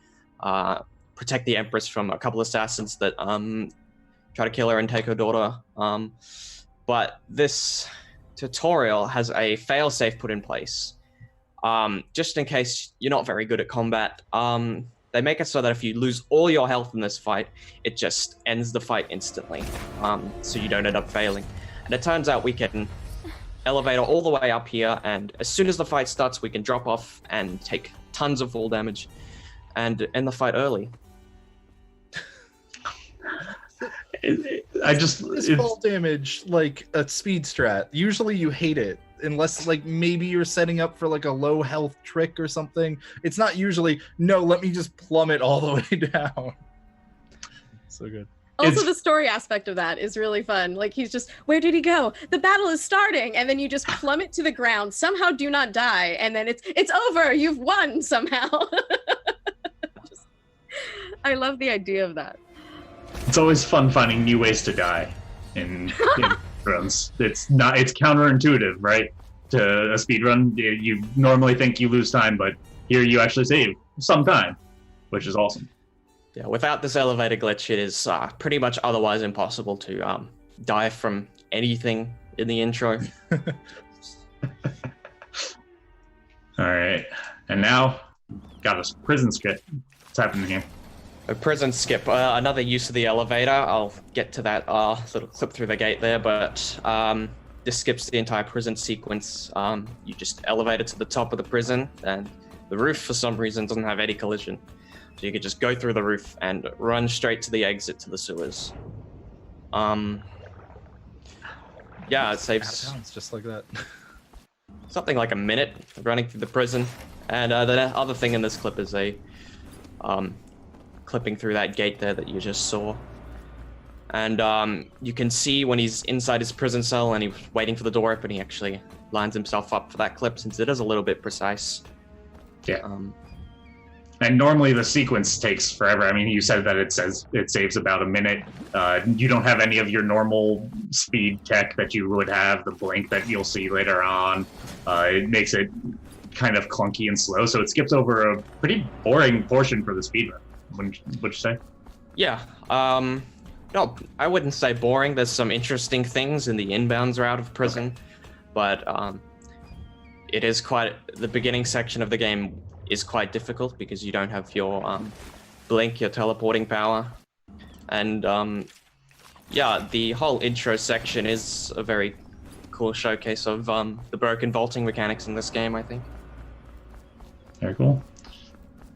protect the Empress from a couple of assassins that try to kill her and take her daughter. But this tutorial has a failsafe put in place. Just in case you're not very good at combat, they make it so that if you lose all your health in this fight, it just ends the fight instantly, so you don't end up failing. And it turns out we can elevator all the way up here, and as soon as the fight starts, we can drop off and take tons of fall damage and end the fight early. This fall damage, like a speed strat, usually you hate it unless like maybe you're setting up for like a low health trick or something. It's not usually, no, let me just plummet all the way down. So good. Also, the story aspect of that is really fun. Like, he's just, where did he go? The battle is starting, and then you just plummet to the ground, somehow do not die, and then it's over, you've won somehow. I love the idea of that. It's always fun finding new ways to die in runs. It's counterintuitive, right? To a speedrun, you normally think you lose time, but here you actually save some time, which is awesome. Yeah, without this elevator glitch, it is pretty much otherwise impossible to die from anything in the intro. All right, and now got a prison skip. What's happening here? A prison skip, another use of the elevator. I'll get to that little clip through the gate there, but this skips the entire prison sequence. You just elevate it to the top of the prison, and the roof, for some reason, doesn't have any collision. So you could just go through the roof and run straight to the exit to the sewers. Yeah, it saves just like that. Something like a minute running through the prison. And the other thing in this clip is a clipping through that gate there that you just saw. And you can see when he's inside his prison cell and he's waiting for the door open, he actually lines himself up for that clip, since it is a little bit precise. Yeah. And normally the sequence takes forever. I mean, you said that it saves about a minute. You don't have any of your normal speed tech that you would have, the blink that you'll see later on. It makes it kind of clunky and slow, so it skips over a pretty boring portion for the speedrun. Would you say? Yeah. No, I wouldn't say boring. There's some interesting things in the inbounds route of prison, but it is the beginning section of the game is quite difficult because you don't have your blink, your teleporting power. And yeah, the whole intro section is a very cool showcase of the broken vaulting mechanics in this game, I think. Very cool.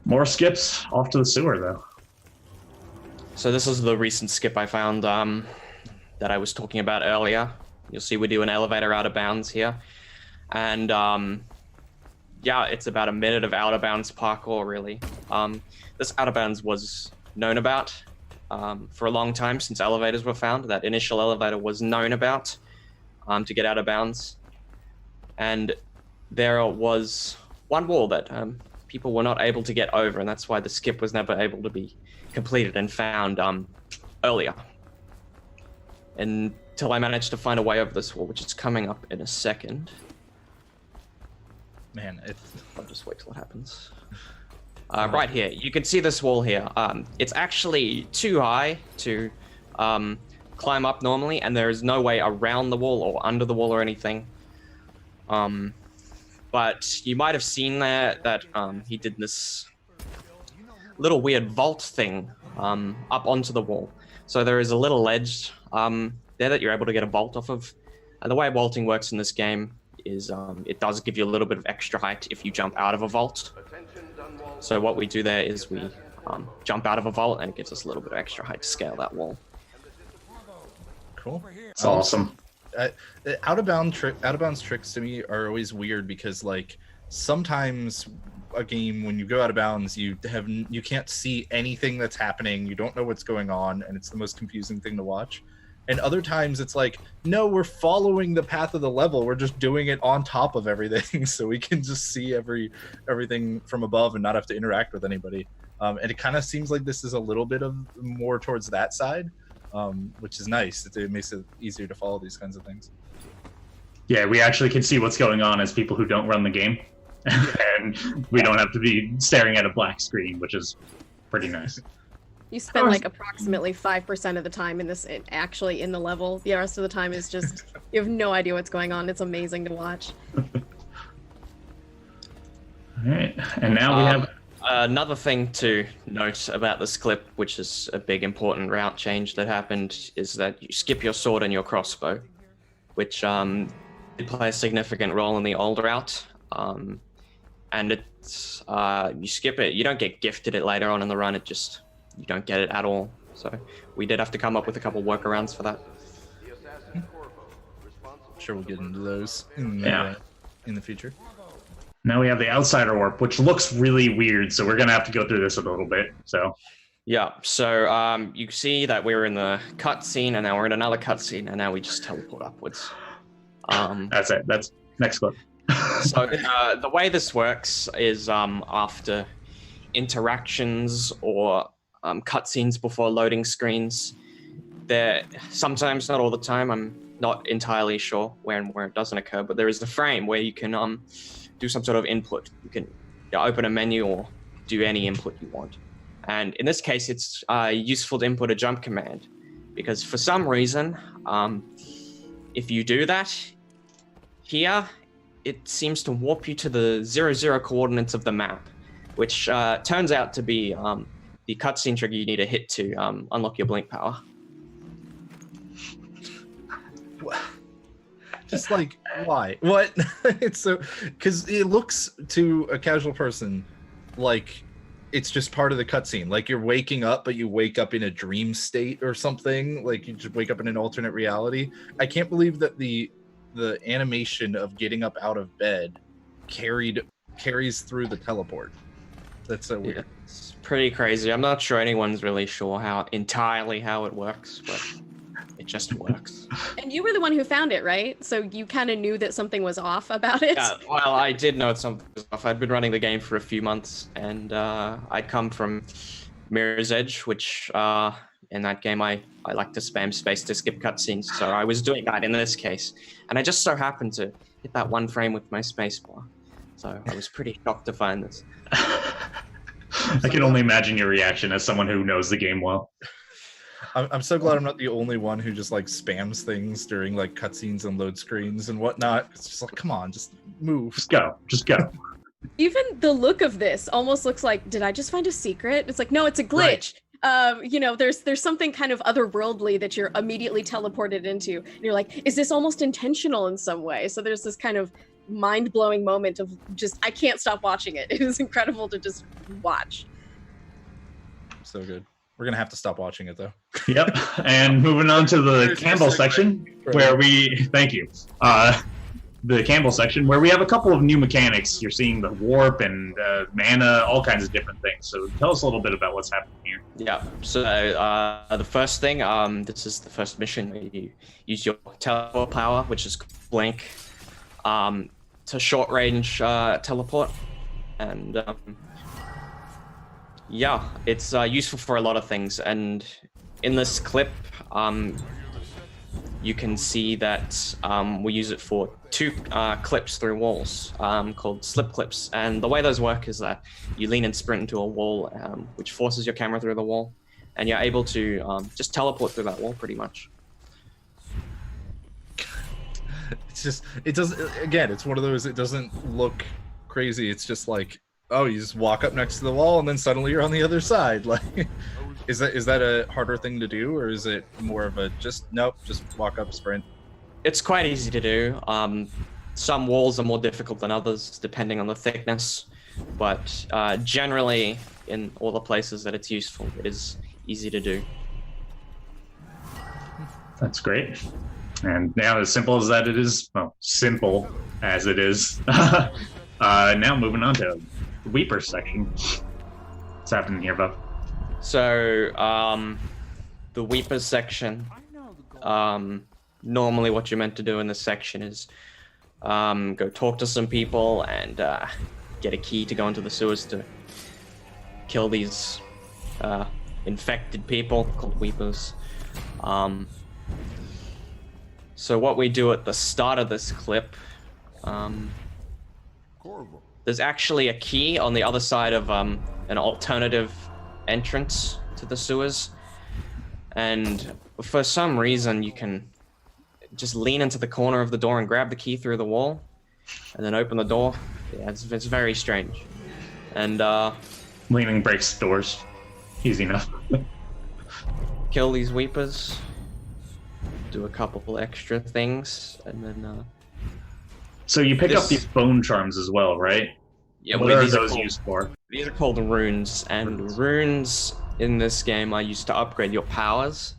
More skips off to the sewer, though. So this is the recent skip I found that I was talking about earlier. You'll see we do an elevator out of bounds here. And yeah, it's about a minute of out of bounds parkour, really. This out of bounds was known about for a long time since elevators were found. That initial elevator was known about to get out of bounds. And there was one wall that people were not able to get over, and that's why the skip was never able to be completed and found earlier. Until I managed to find a way over this wall, which is coming up in a second. Man, I'll just wait till it happens. Right here, you can see this wall here. It's actually too high to climb up normally, and there is no way around the wall or under the wall or anything. But you might have seen there that he did this little weird vault thing up onto the wall. So there is a little ledge there that you're able to get a vault off of. And the way vaulting works in this game is it does give you a little bit of extra height if you jump out of a vault. So what we do there is we jump out of a vault, and it gives us a little bit of extra height to scale that wall. Cool. It's awesome. Out of bounds tricks to me are always weird because like sometimes a game when you go out of bounds you can't see anything that's happening, you don't know what's going on, and it's the most confusing thing to watch. And other times it's like, no, we're following the path of the level, we're just doing it on top of everything so we can just see everything from above and not have to interact with anybody. And it kind of seems like this is a little bit of more towards that side. Which is nice. It makes it easier to follow these kinds of things. Yeah, we actually can see what's going on as people who don't run the game. And we don't have to be staring at a black screen, which is pretty nice. You spend like approximately 5% of the time in this actually in the level. The rest of the time is just, you have no idea what's going on. It's amazing to watch. All right, and now we have... Another thing to note about this clip, which is a big important route change that happened, is that you skip your sword and your crossbow, which did play a significant role in the old route. And it's you skip it, you don't get gifted it later on in the run. You don't get it at all. So we did have to come up with a couple workarounds for that. I'm sure we'll get into those in the future. Now we have the Outsider Warp, which looks really weird, so we're going to have to go through this a little bit. Yeah, so you see that we're in the cutscene, and now we're in another cutscene, and now we just teleport upwards. That's it. That's next clip. So the way this works is after interactions or cutscenes before loading screens, there sometimes, not all the time, I'm not entirely sure where it doesn't occur, but there is the frame where you can do some sort of input. You can open a menu or do any input you want. And in this case, it's useful to input a jump command, because for some reason, if you do that, here, it seems to warp you to the 0, coordinates of the map, which turns out to be the cutscene trigger you need to hit to unlock your blink power. Just like, why? What? It's so, because it looks to a casual person like it's just part of the cutscene. Like you're waking up, but you wake up in a dream state or something. Like you just wake up in an alternate reality. I can't believe that the animation of getting up out of bed carries through the teleport. That's so weird. Yeah, it's pretty crazy. I'm not sure anyone's really sure how it works, but it just works. And you were the one who found it, right? So you kind of knew that something was off about it? Yeah, well, I did know something was off. I'd been running the game for a few months, and I'd come from Mirror's Edge, which in that game I like to spam space to skip cutscenes, so I was doing that in this case. And I just so happened to hit that one frame with my spacebar. So I was pretty shocked to find this. I can only imagine your reaction as someone who knows the game well. I'm so glad I'm not the only one who just like spams things during like cutscenes and load screens and whatnot. It's just like, come on, just move. Just go. Even the look of this almost looks like, did I just find a secret? It's like, no, it's a glitch. Right. There's something kind of otherworldly that you're immediately teleported into. And you're like, is this almost intentional in some way? So there's this kind of mind-blowing moment of just, I can't stop watching it. It was incredible to just watch. So good. We're gonna have to stop watching it though. Yep. And moving on to the Campbell section, where thank you. The Campbell section, where we have a couple of new mechanics. You're seeing the warp and mana, all kinds of different things. So tell us a little bit about what's happening here. Yeah. So the first thing, this is the first mission where you use your teleport power, which is Blink, to short range teleport, and yeah, it's useful for a lot of things. And in this clip, you can see that we use it for two clips through walls called slip clips. And the way those work is that you lean and sprint into a wall, which forces your camera through the wall, and you're able to just teleport through that wall pretty much. It's just, it doesn't, again, it's one of those, it doesn't look crazy. It's just like, oh, you just walk up next to the wall and then suddenly you're on the other side. Like, is that a harder thing to do, or is it more of a just walk up, sprint? It's quite easy to do. Some walls are more difficult than others, depending on the thickness. But generally, in all the places that it's useful, it is easy to do. That's great. And now, as simple as that it is, well, simple as it is. Now moving on to the Weeper section. What's happening here, Bob? So, the Weeper section, normally what you're meant to do in this section is go talk to some people and get a key to go into the sewers to kill these infected people called Weepers. So what we do at the start of this clip, there's actually a key on the other side of an alternative entrance to the sewers, and for some reason you can just lean into the corner of the door and grab the key through the wall and then open the door. Yeah, it's very strange. And leaning breaks doors. Easy enough. Kill these Weepers, do a couple extra things, and then so you pick up these bone charms as well, right? Yeah, what are those used for? These are called runes, and runes in this game are used to upgrade your powers.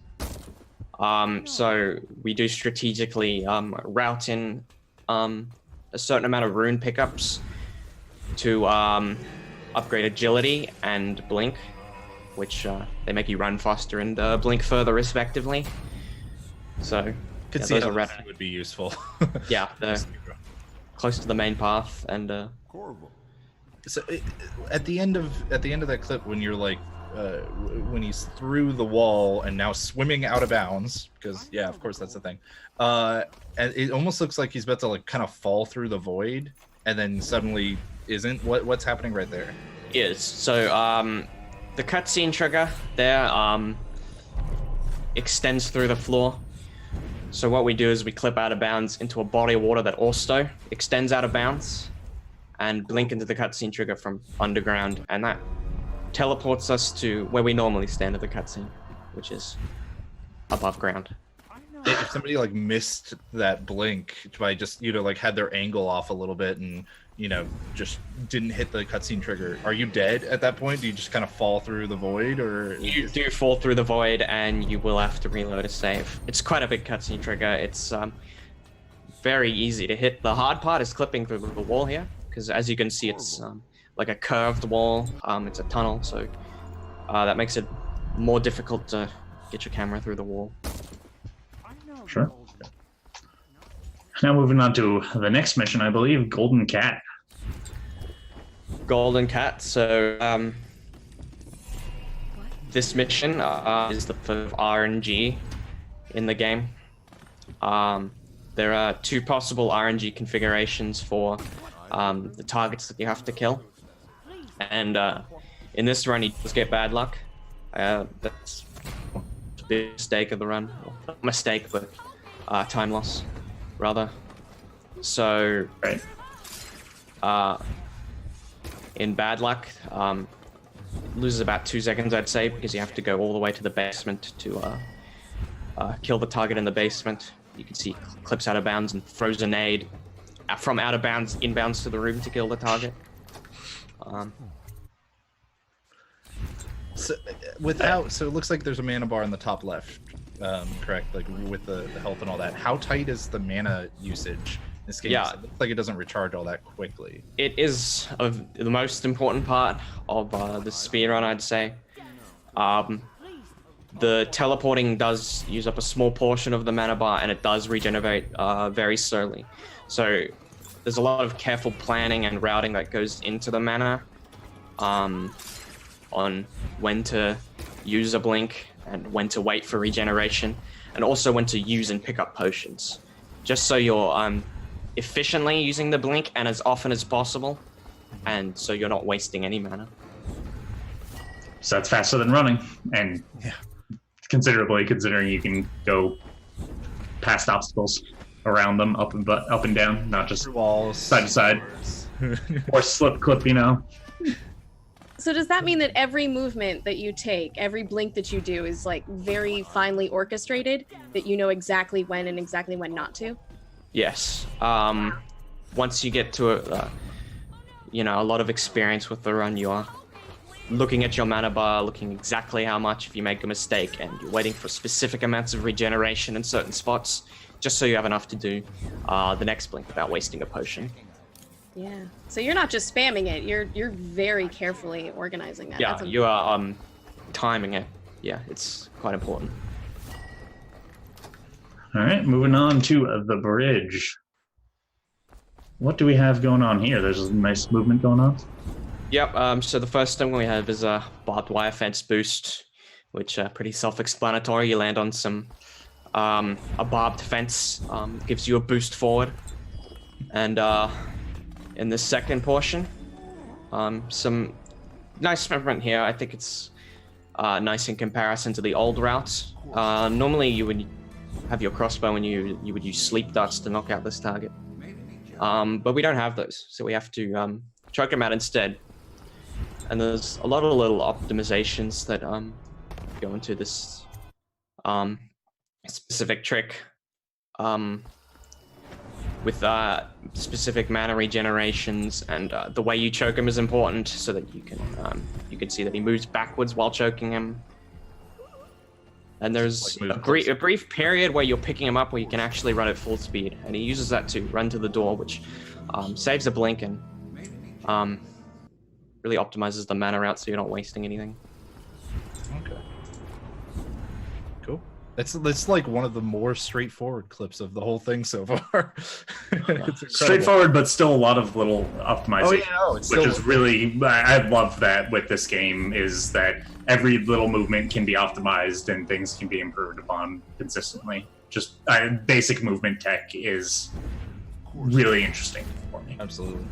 So we do strategically route in a certain amount of rune pickups to upgrade agility and blink, which they make you run faster and blink further respectively. So could see how that would be useful. Yeah, they're close to the main path, and so at the end of that clip, when you're like when he's through the wall and now swimming out of bounds, because yeah, of course that's the thing, and it almost looks like he's about to like kind of fall through the void and then suddenly isn't. What's happening right there? So the cutscene trigger there extends through the floor. So what we do is we clip out of bounds into a body of water that also extends out of bounds, and blink into the cutscene trigger from underground, and that teleports us to where we normally stand at the cutscene, which is above ground. If somebody like missed that blink by just like had their angle off a little bit and just didn't hit the cutscene trigger, are you dead at that point? Do you just kind of fall through the void, or you do fall through the void and you will have to reload a save? It's quite a big cutscene trigger. It's very easy to hit. The hard part is clipping through the wall here, because as you can see, it's like a curved wall. It's a tunnel, so that makes it more difficult to get your camera through the wall. Sure. Now moving on to the next mission, I believe, Golden Cat. Golden Cat. So this mission is the first RNG in the game. There are two possible RNG configurations for the targets that you have to kill, and in this run you just get bad luck. That's a big mistake of the run. Well, not mistake, but time loss rather. So in bad luck, loses about 2 seconds, I'd say, because you have to go all the way to the basement to kill the target in the basement. You can see clips out of bounds and throws a nade from out of bounds, inbounds to the room to kill the target. So it looks like there's a mana bar in the top left, correct? Like with the health and all that. How tight is the mana usage in this game? Yeah. It looks like it doesn't recharge all that quickly. It is the most important part of the speedrun, I'd say. The teleporting does use up a small portion of the mana bar, and it does regenerate very slowly. So there's a lot of careful planning and routing that goes into the mana on when to use a blink and when to wait for regeneration, and also when to use and pick up potions, just so you're efficiently using the blink and as often as possible, and so you're not wasting any mana. So that's faster than running, and considerably, considering you can go past obstacles around them, up and down, not just walls, side to side, or slip clip, So does that mean that every movement that you take, every blink that you do is like very finely orchestrated, that you know exactly when and exactly when not to? Yes. Once you get to a lot of experience with the run, you are looking at your mana bar, looking exactly how much if you make a mistake, and you're waiting for specific amounts of regeneration in certain spots, just so you have enough to do the next blink without wasting a potion. Yeah. So you're not just spamming it, you're very carefully organizing that. Yeah, you are timing it. Yeah, it's quite important. All right, moving on to the bridge. What do we have going on here? There's a nice movement going on. Yep, so the first thing we have is a barbed wire fence boost, which pretty self-explanatory. You land on a barbed fence, gives you a boost forward. And in the second portion, some nice movement here. I think it's nice in comparison to the old routes. Normally you would have your crossbow and you would use sleep darts to knock out this target. But we don't have those, so we have to choke him out instead. And there's a lot of little optimizations that go into this specific trick. With specific mana regenerations, and the way you choke him is important, so that you can see that he moves backwards while choking him. And there's a brief period where you're picking him up where you can actually run at full speed, and he uses that to run to the door, which saves a blink and really optimizes the mana out so you're not wasting anything. Okay. Cool. It's like one of the more straightforward clips of the whole thing so far. It's straightforward, but still a lot of little optimization. Oh, yeah, which is really, I love that with this game, is that every little movement can be optimized and things can be improved upon consistently. Just basic movement tech is really interesting for me. Absolutely.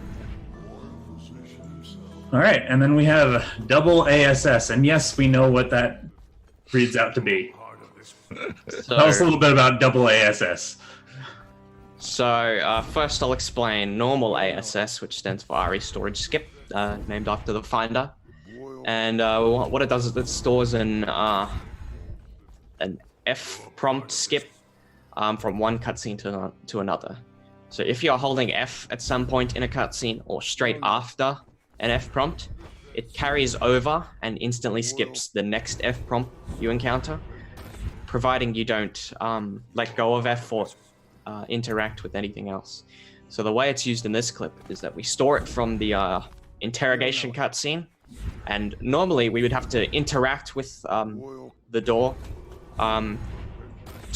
All right, and then we have double ASS, and yes, we know what that reads out to be. Tell us a little bit about double ASS. So first I'll explain normal ASS, which stands for RE Storage Skip, named after the Finder. And what it does is it stores an F prompt skip from one cutscene to another. So if you're holding F at some point in a cutscene or straight after an F prompt, it carries over and instantly skips the next F prompt you encounter, providing you don't let go of F or interact with anything else. So the way it's used in this clip is that we store it from the interrogation cutscene, and normally we would have to interact with the door to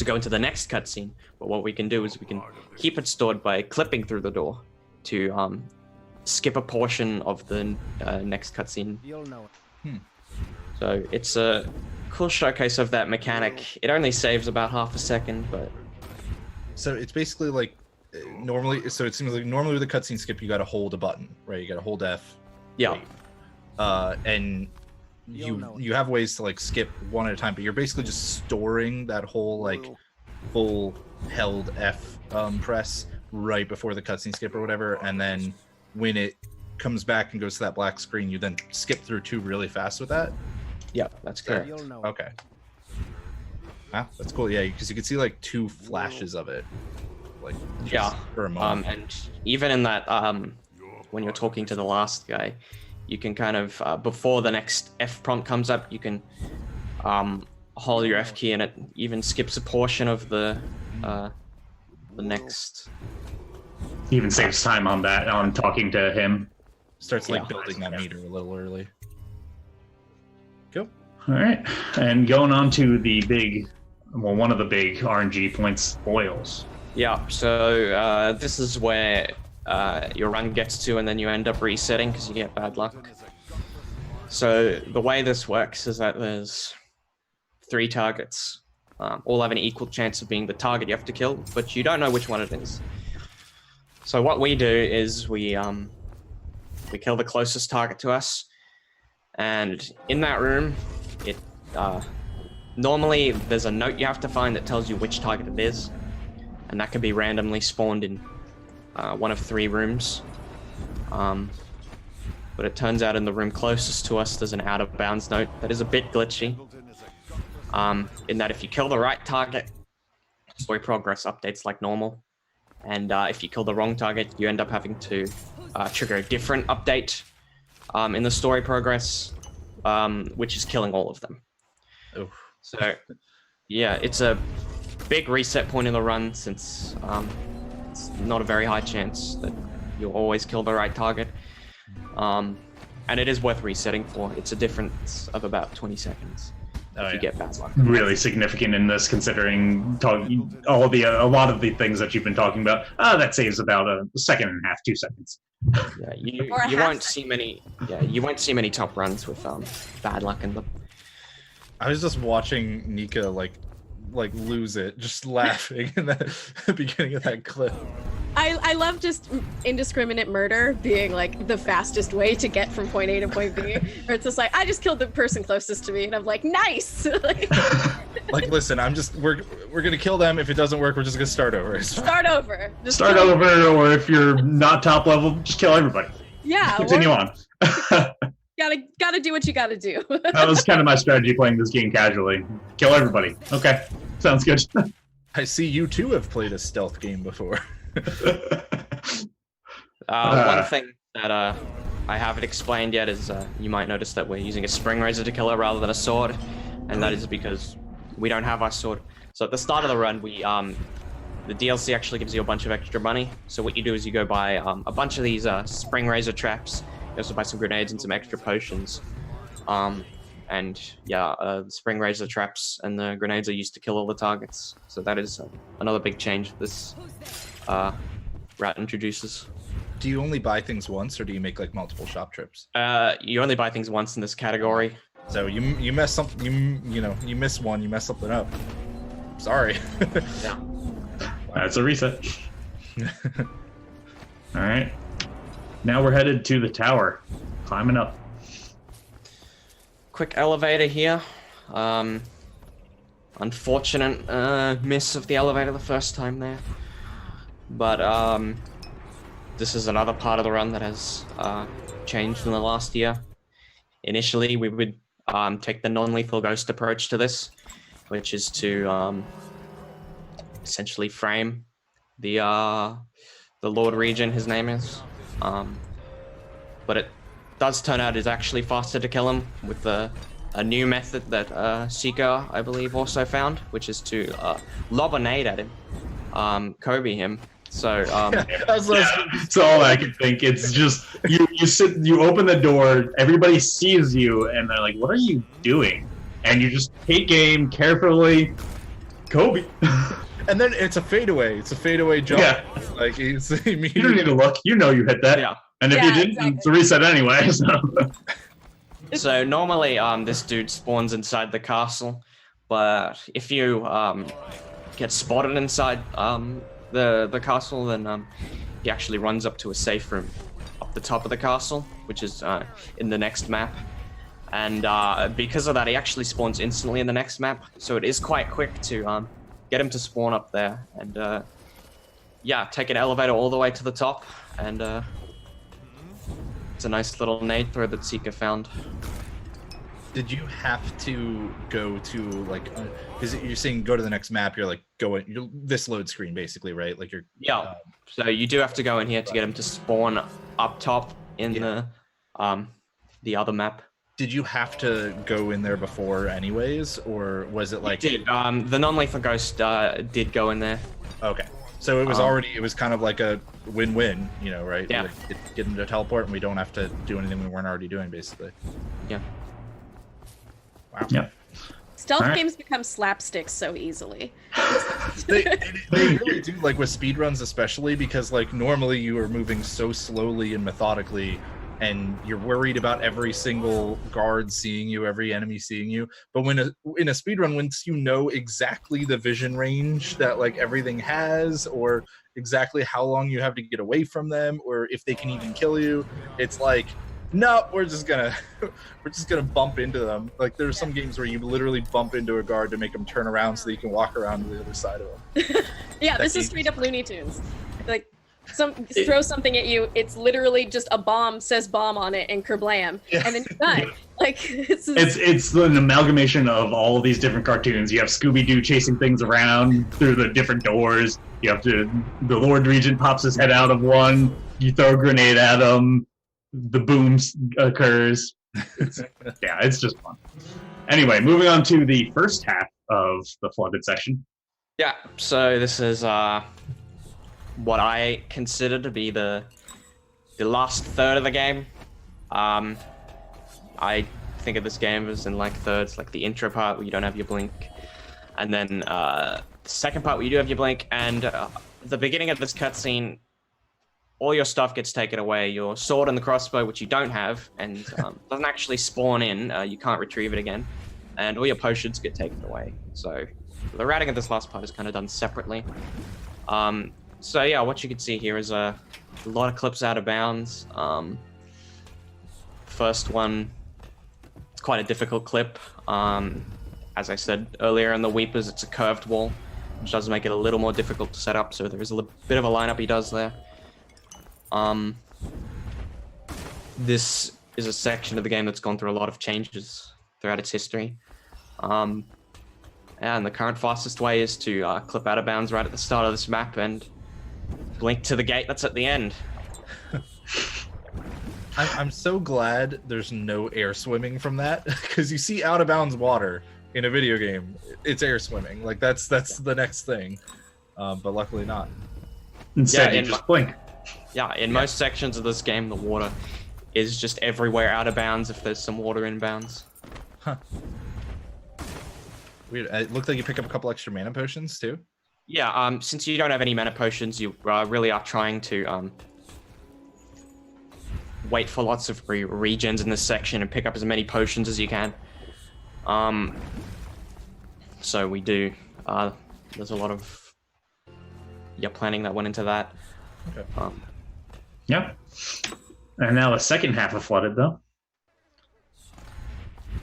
go into the next cutscene. But what we can do is we can keep it stored by clipping through the door to skip a portion of the next cutscene. So it's a cool showcase of that mechanic. It only saves about half a second, but so it's basically like normally. So it seems like normally with a cutscene skip, you got to hold a button, right? You got to hold F. Yeah. And you have ways to like skip one at a time, but you're basically just storing that whole like full held F press right before the cutscene skip or whatever, and then when it comes back and goes to that black screen, you then skip through 2 really fast with that. Yeah, that's correct. Okay. Ah, that's cool. Yeah, because you can see like 2 flashes of it, like for a moment. And even in that, when you're talking to the last guy, you can kind of before the next F prompt comes up, you can hold your F key, and it even skips a portion of the next. Even saves time on that, on talking to him. Starts like building that meter a little early. Cool. All right, and going on to the big, well, one of the big RNG points, foils. Yeah, so this is where your run gets to, and then you end up resetting because you get bad luck. So the way this works is that there's 3 targets. All have an equal chance of being the target you have to kill, but you don't know which one it is. So what we do is we kill the closest target to us, and in that room, normally there's a note you have to find that tells you which target it is, and that can be randomly spawned in one of 3 rooms. But it turns out in the room closest to us, there's an out of bounds note that is a bit glitchy. In that if you kill the right target, story progress updates like normal. And if you kill the wrong target, you end up having to trigger a different update in the story progress, which is killing all of them. Oh. So, yeah, it's a big reset point in the run, since it's not a very high chance that you'll always kill the right target. And it is worth resetting for. It's a difference of about 20 seconds if you get bad luck. Really significant in this, considering a lot of the things that you've been talking about. That saves about a second and a half, 2 seconds. Yeah, you won't see many. Yeah, you won't see many top runs with bad luck in them. I was just watching Nika like lose it, just laughing in the beginning of that clip. I love just indiscriminate murder being like the fastest way to get from point A to point B. Or it's just like, I just killed the person closest to me, and I'm like, nice. Like, listen, we're gonna kill them. If it doesn't work, we're just gonna start over. Start over. Just start over, or if you're not top level, just kill everybody. Yeah. Continue on. Gotta do what you gotta do. That was kind of my strategy playing this game casually. Kill everybody. Okay, sounds good. I see you too have played a stealth game before. One thing that I haven't explained yet is you might notice that we're using a spring razor to kill her rather than a sword, and that is because we don't have our sword. So at the start of the run, the DLC actually gives you a bunch of extra money. So what you do is you go buy a bunch of these spring razor traps. You also buy some grenades and some extra potions. And yeah, the spring razor traps and the grenades are used to kill all the targets. So that is another big change this route introduces. Do you only buy things once, or do you make like multiple shop trips? You only buy things once in this category. So you mess something, you miss one, you mess something up. Sorry. Yeah. That's a reset. All right. Now we're headed to the tower, climbing up. Quick elevator here. Unfortunate miss of the elevator the first time there. But this is another part of the run that has changed in the last year. Initially, we would take the non-lethal ghost approach to this, which is to essentially frame the Lord Regent, his name is. But it does turn out it's actually faster to kill him with a new method that Seeker, I believe, also found, which is to lob a nade at him, Kobe him. So that's all I can think. It's just you open the door, everybody sees you, and they're like, "What are you doing?" And you just take aim carefully, Kobe. And then it's a fadeaway. It's a fadeaway jump. Yeah. Like you don't need to look. You know you hit that. Yeah. And if you didn't, exactly. it's a reset anyway. So normally, this dude spawns inside the castle, but if you get spotted inside the castle, then he actually runs up to a safe room up the top of the castle, which is in the next map. And because of that, he actually spawns instantly in the next map. So it is quite quick to get him to spawn up there, and yeah, take an elevator all the way to the top, and it's a nice little nade throw that Seeker found. Did you have to go to like, because you're saying go to the next map, you're like going this load screen basically, right? Like you're So you do have to go in here to get him to spawn up top in the other map. Did you have to go in there before anyways, or was it like... It did. The non-lethal ghost did go in there. Okay. So it was it was kind of like a win-win, right? Yeah. Like get them to teleport and we don't have to do anything we weren't already doing, basically. Yeah. Wow. Yeah. Stealth games become slapsticks so easily. they really do, like with speedruns especially, because like normally you are moving so slowly and methodically, and you're worried about every single guard seeing you, every enemy seeing you. But in a speedrun, once you know exactly the vision range that like everything has, or exactly how long you have to get away from them, or if they can even kill you, it's like no, we're just gonna bump into them. Like there's some games where you literally bump into a guard to make them turn around so that you can walk around to the other side of them. Yeah, this is straight up Looney Tunes. Like throw something at you, it's literally just a bomb, says bomb on it, and kerblam, and then you're done. Like it's an amalgamation of all of these different cartoons. You have Scooby-Doo chasing things around through the different doors. You have the Lord Regent pops his head out of one. You throw a grenade at him. The boom occurs. It's just fun. Anyway, moving on to the first half of the flooded section. Yeah, so this is what I consider to be the last third of the game. I think of this game as in like thirds, like the intro part where you don't have your blink, and then the second part where you do have your blink, and the beginning of this cutscene, all your stuff gets taken away. Your sword and the crossbow, which you don't have, and doesn't actually spawn in. You can't retrieve it again, and all your potions get taken away. So the routing of this last part is kind of done separately. So yeah, what you can see here is a lot of clips out of bounds. First one, it's quite a difficult clip. As I said earlier in the Weepers, it's a curved wall, which does make it a little more difficult to set up. So there is a bit of a lineup he does there. This is a section of the game that's gone through a lot of changes throughout its history. And the current fastest way is to clip out of bounds right at the start of this map and blink to the gate that's at the end. I'm so glad there's no air swimming from that, because you see out of bounds water in a video game, it's air swimming. Like that's the next thing, but luckily not. Instead, you just blink. Yeah, in most sections of this game, the water is just everywhere out of bounds if there's some water in bounds. Huh. Weird. It looked like you pick up a couple extra mana potions too. Yeah, since you don't have any mana potions, you really are trying to wait for lots of regens in this section and pick up as many potions as you can. So we do. There's a lot of planning that went into that. Okay. Yeah. And now the second half of Flooded, though.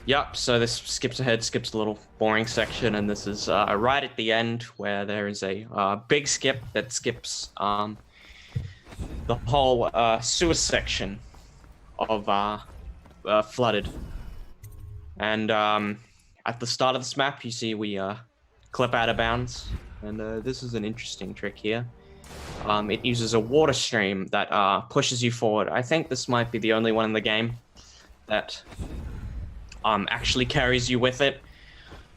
Yep, so this skips ahead, skips a little boring section, and this is right at the end where there is a big skip that skips the whole sewer section of Flooded. And at the start of this map, you see we clip out of bounds, and this is an interesting trick here. It uses a water stream that pushes you forward. I think this might be the only one in the game that actually carries you with it.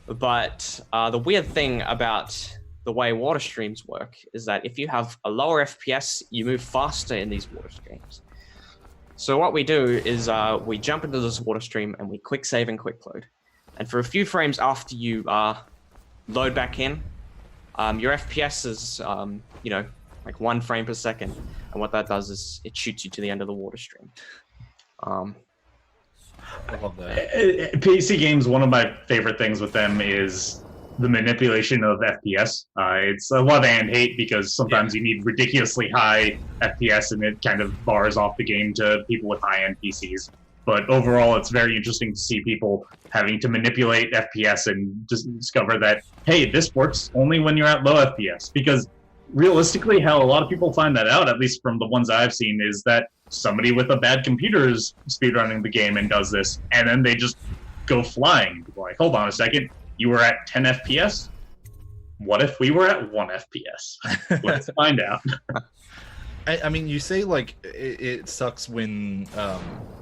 But the weird thing about the way water streams work is that if you have a lower FPS, you move faster in these water streams. So what we do is we jump into this water stream and we quick save and quick load. And for a few frames after you load back in, your FPS is, like 1 frame per second. And what that does is it shoots you to the end of the water stream. I love that. PC games, one of my favorite things with them is the manipulation of FPS. It's a love and hate because sometimes you need ridiculously high FPS and it kind of bars off the game to people with high-end PCs. But overall, it's very interesting to see people having to manipulate FPS and just discover that, hey, this works only when you're at low FPS. Because realistically, how a lot of people find that out, at least from the ones I've seen, is that somebody with a bad computer is speedrunning the game and does this, and then they just go flying. People are like, hold on a second, you were at 10 FPS? What if we were at 1 FPS? Let's find out. I mean, you say like it sucks when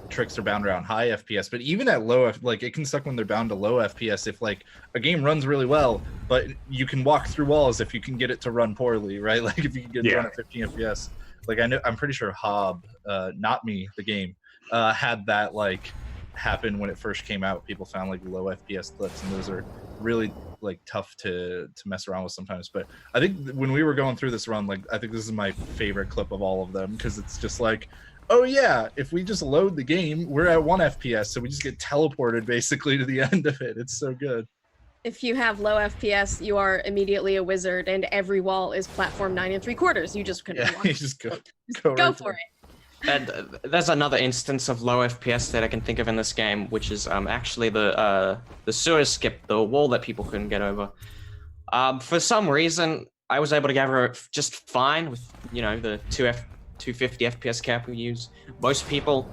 tricks are bound around high FPS, but even at low, like it can suck when they're bound to low FPS. If like a game runs really well, but you can walk through walls if you can get it to run poorly, right? Like if you can get it to run at 15 FPS. Like I'm pretty sure Hob, not me, the game, had that like happen when it first came out. People found like low FPS clips, and those are really like tough to mess around with sometimes. But I think when we were going through this run, like I think this is my favorite clip of all of them, because it's just like, oh yeah, if we just load the game, we're at 1 FPS, so we just get teleported basically to the end of it. It's so good. If you have low FPS, you are immediately a wizard, and every wall is platform 9 3/4. You just couldn't walk. You just go Go right for it. And there's another instance of low FPS that I can think of in this game, which is actually the sewer skip, the wall that people couldn't get over. For some reason, I was able to get over it just fine with, you know, the 250 FPS cap we use. Most people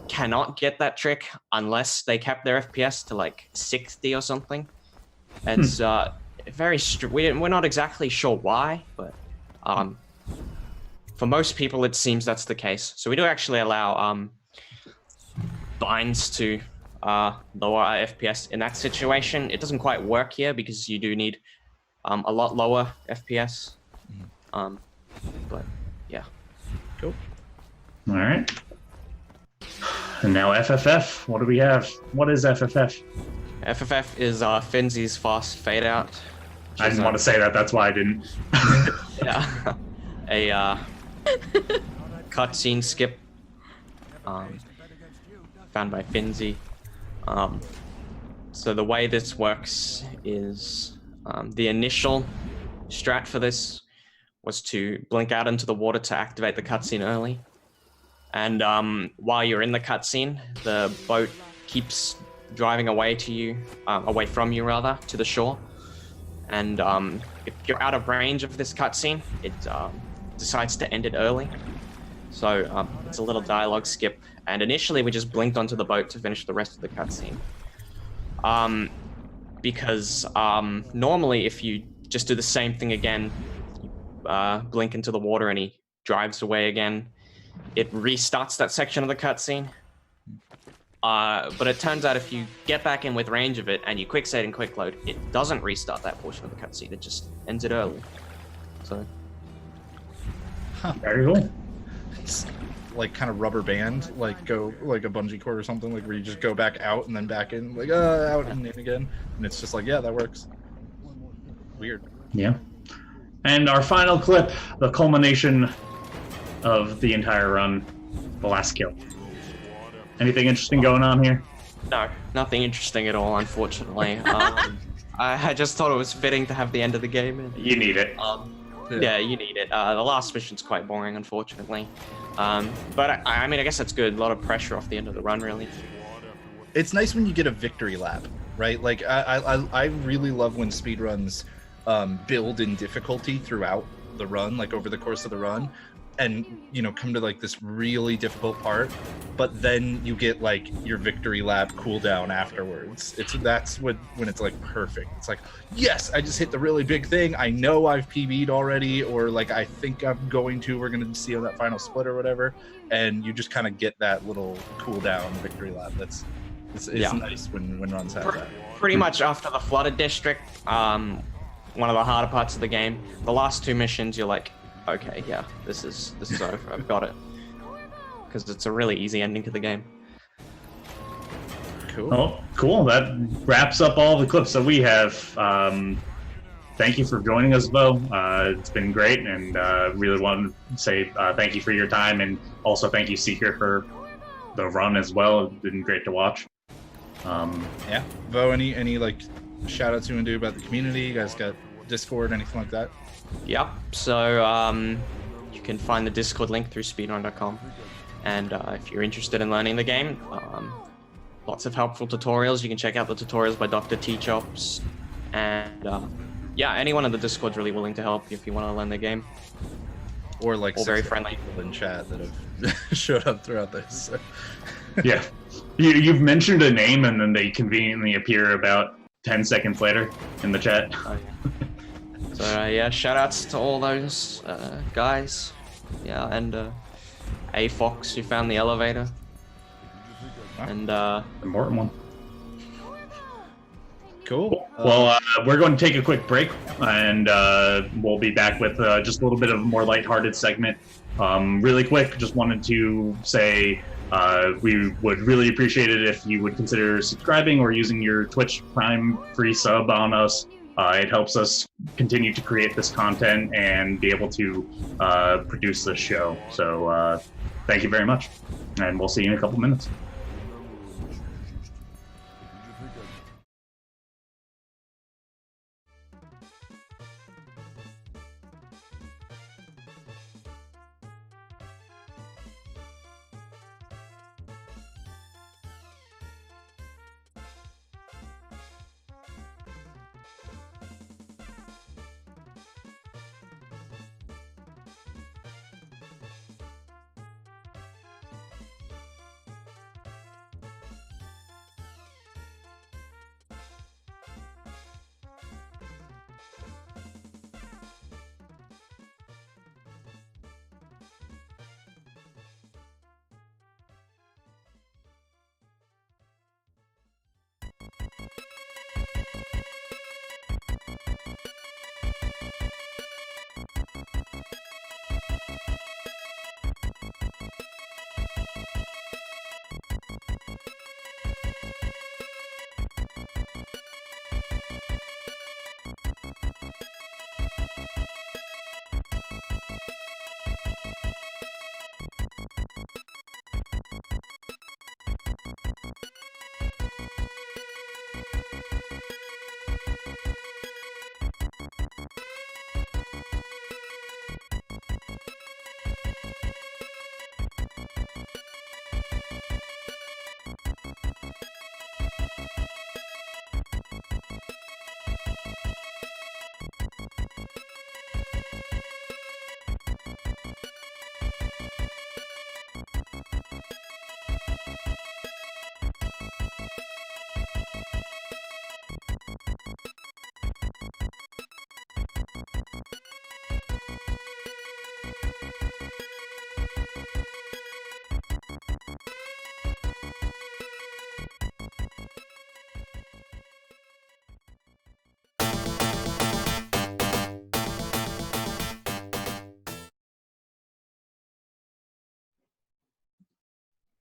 cannot get that trick unless they cap their FPS to like 60 or something. It's very we're not exactly sure why, but for most people it seems that's the case. So we do actually allow binds to lower our FPS in that situation. It doesn't quite work here because you do need a lot lower FPS. But yeah. Cool. All right. And now FFF. What do we have? What is FFF? FFF is Finzi's fast fade out. I didn't want to say that. That's why I didn't. Yeah. A cutscene skip found by Finzi. So the way this works is the initial strat for this was to blink out into the water to activate the cutscene early. And while you're in the cutscene, the boat keeps driving away to you, away from you rather, to the shore. And if you're out of range of this cutscene, it decides to end it early. So it's a little dialogue skip. And initially we just blinked onto the boat to finish the rest of the cutscene. Because normally if you just do the same thing again, blink into the water and he drives away again, it restarts that section of the cutscene. But it turns out if you get back in with range of it and you quick save and quick load, it doesn't restart that portion of the cutscene. It just ends it early. So, very cool. It's like kind of rubber band, like go like a bungee cord or something, like where you just go back out and then back in, like out and in again, and it's just like, yeah, that works. Weird. Yeah. And our final clip, the culmination of the entire run, the last kill. Anything interesting going on here? No, nothing interesting at all, unfortunately. I just thought it was fitting to have the end of the game in. You need it. Yeah, you need it. The last mission's quite boring, unfortunately. But I mean, I guess that's good. A lot of pressure off the end of the run, really. It's nice when you get a victory lap, right? Like I really love when speedruns build in difficulty throughout the run, like over the course of the run, and you know, come to like this really difficult part, but then you get like your victory lap cooldown afterwards. That's when it's like perfect. It's like, yes, I just hit the really big thing. I know I've PB'd already, or like I think I'm going to. We're gonna see on that final split or whatever, and you just kind of get that little cooldown victory lap. It's nice when runs have that. Pretty much after the flooded district, one of the harder parts of the game, the last two missions, you're like, okay, yeah, this is over. I've got it, because it's a really easy ending to the game. Cool. Oh, cool. That wraps up all the clips that we have. Thank you for joining us, Bo. It's been great, and really want to say thank you for your time, and also thank you, Seeker, for the run as well. It's been great to watch. Yeah, Bo, any like shout outs you want to do about the community? You guys got Discord, anything like that? Yep. So you can find the Discord link through speedrun.com, and if you're interested in learning the game, lots of helpful tutorials. You can check out the tutorials by Dr. JHobz, and yeah, anyone in the Discord's really willing to help you if you want to learn the game. Or like very friendly people in chat that have showed up throughout this. So. Yeah, you've mentioned a name and then they conveniently appear about 10 seconds later in the chat. So yeah, shout outs to all those guys. Yeah, and A Fox who found the elevator. And important one. Cool. Well, we're going to take a quick break, and we'll be back with just a little bit of a more lighthearted segment. Really quick, just wanted to say we would really appreciate it if you would consider subscribing or using your Twitch Prime free sub on us. It helps us continue to create this content and be able to produce this show. So thank you very much, and we'll see you in a couple minutes.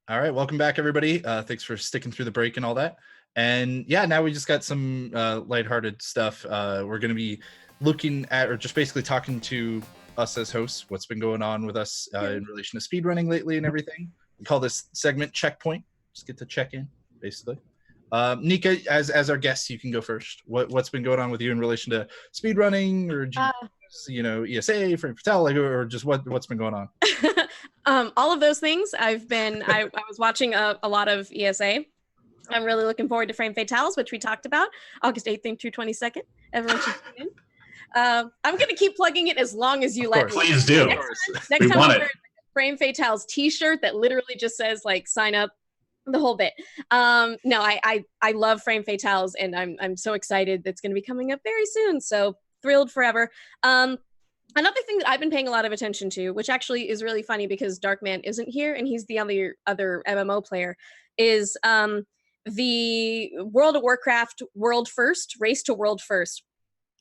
All right, welcome back, everybody. Thanks for sticking through the break and all that. And yeah, now we just got some lighthearted stuff. We're going to be looking at, or just basically talking to us as hosts, what's been going on with us in relation to speedrunning lately and everything. We call this segment Checkpoint. Just get to check in, basically. Nika, as our guest, you can go first. What's been going on with you in relation to speedrunning, or ESA, Frame Fatale, or just what's been going on? All of those things. I was watching a lot of ESA. I'm really looking forward to Frame Fatales, which we talked about, August 8th through 22nd. Everyone should tune in. I'm going to keep plugging it as long as you let me. Please do. Next time I'll wear a Frame Fatales t-shirt that literally just says, like, sign up, the whole bit. No, I love Frame Fatales, and I'm so excited that's going to be coming up very soon. So thrilled forever. Another thing that I've been paying a lot of attention to, which actually is really funny because Darkman isn't here and he's the other MMO player, is the World of Warcraft World First, Race to World First.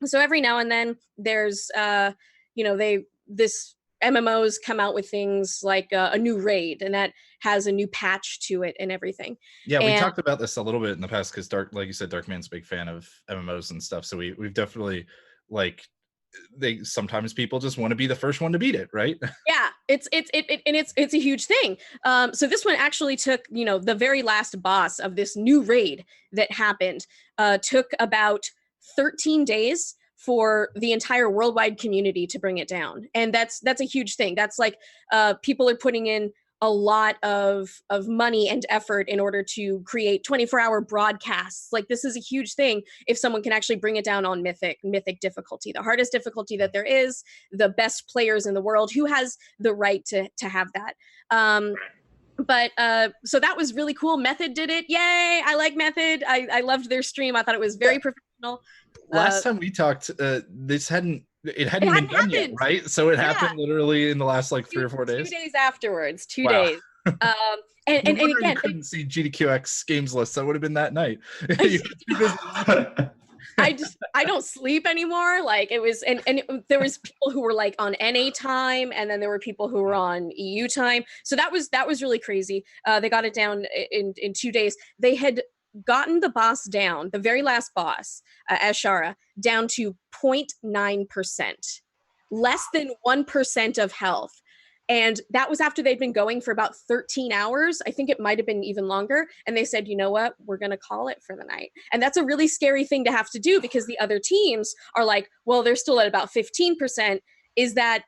So every now and then there's, this MMOs come out with things like a new raid, and that has a new patch to it and everything. Yeah, we talked about this a little bit in the past because like you said, Darkman's a big fan of MMOs and stuff. So we've definitely sometimes people just want to be the first one to beat it, right? Yeah, it's a huge thing. So this one actually took, the very last boss of this new raid that happened took about 13 days for the entire worldwide community to bring it down, and that's a huge thing. That's like people are putting in a lot of money and effort in order to create 24-hour broadcasts. Like, this is a huge thing if someone can actually bring it down on Mythic difficulty, the hardest difficulty that there is, the best players in the world. Who has the right to have that? So that was really cool. Method did it. Yay! I like Method. I loved their stream. I thought it was very professional. Last time we talked, this hadn't been done yet, right? So it happened literally in the last 3 or 4 days. 2 days afterwards. 2 days. And again, you couldn't see Gdq X Games List. That would have been that night. I don't sleep anymore. Like, it was, there was people who were like on NA time, and then there were people who were on EU time. So that was really crazy. They got it down in 2 days. They had gotten the boss down, the very last boss, Ashara, down to 0.9%, less than 1% of health. And that was after they'd been going for about 13 hours. I think it might have been even longer. And they said, you know what, we're going to call it for the night. And that's a really scary thing to have to do, because the other teams are like, well, they're still at about 15%. Is that,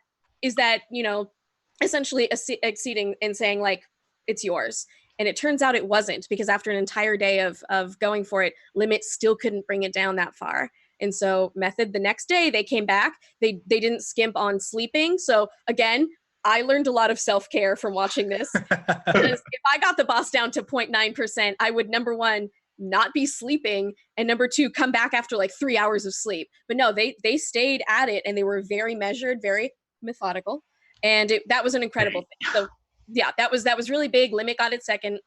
essentially exceeding and saying, like, it's yours. And it turns out it wasn't, because after an entire day of going for it, Limit still couldn't bring it down that far. And so Method, the next day, they came back. They didn't skimp on sleeping. So again, I learned a lot of self-care from watching this. Because if I got the boss down to 0.9%, I would, number one, not be sleeping, and number two, come back after 3 hours of sleep. But no, they stayed at it, and they were very measured, very methodical. And that was an incredible thing. So yeah, that was really big. Limit got it second.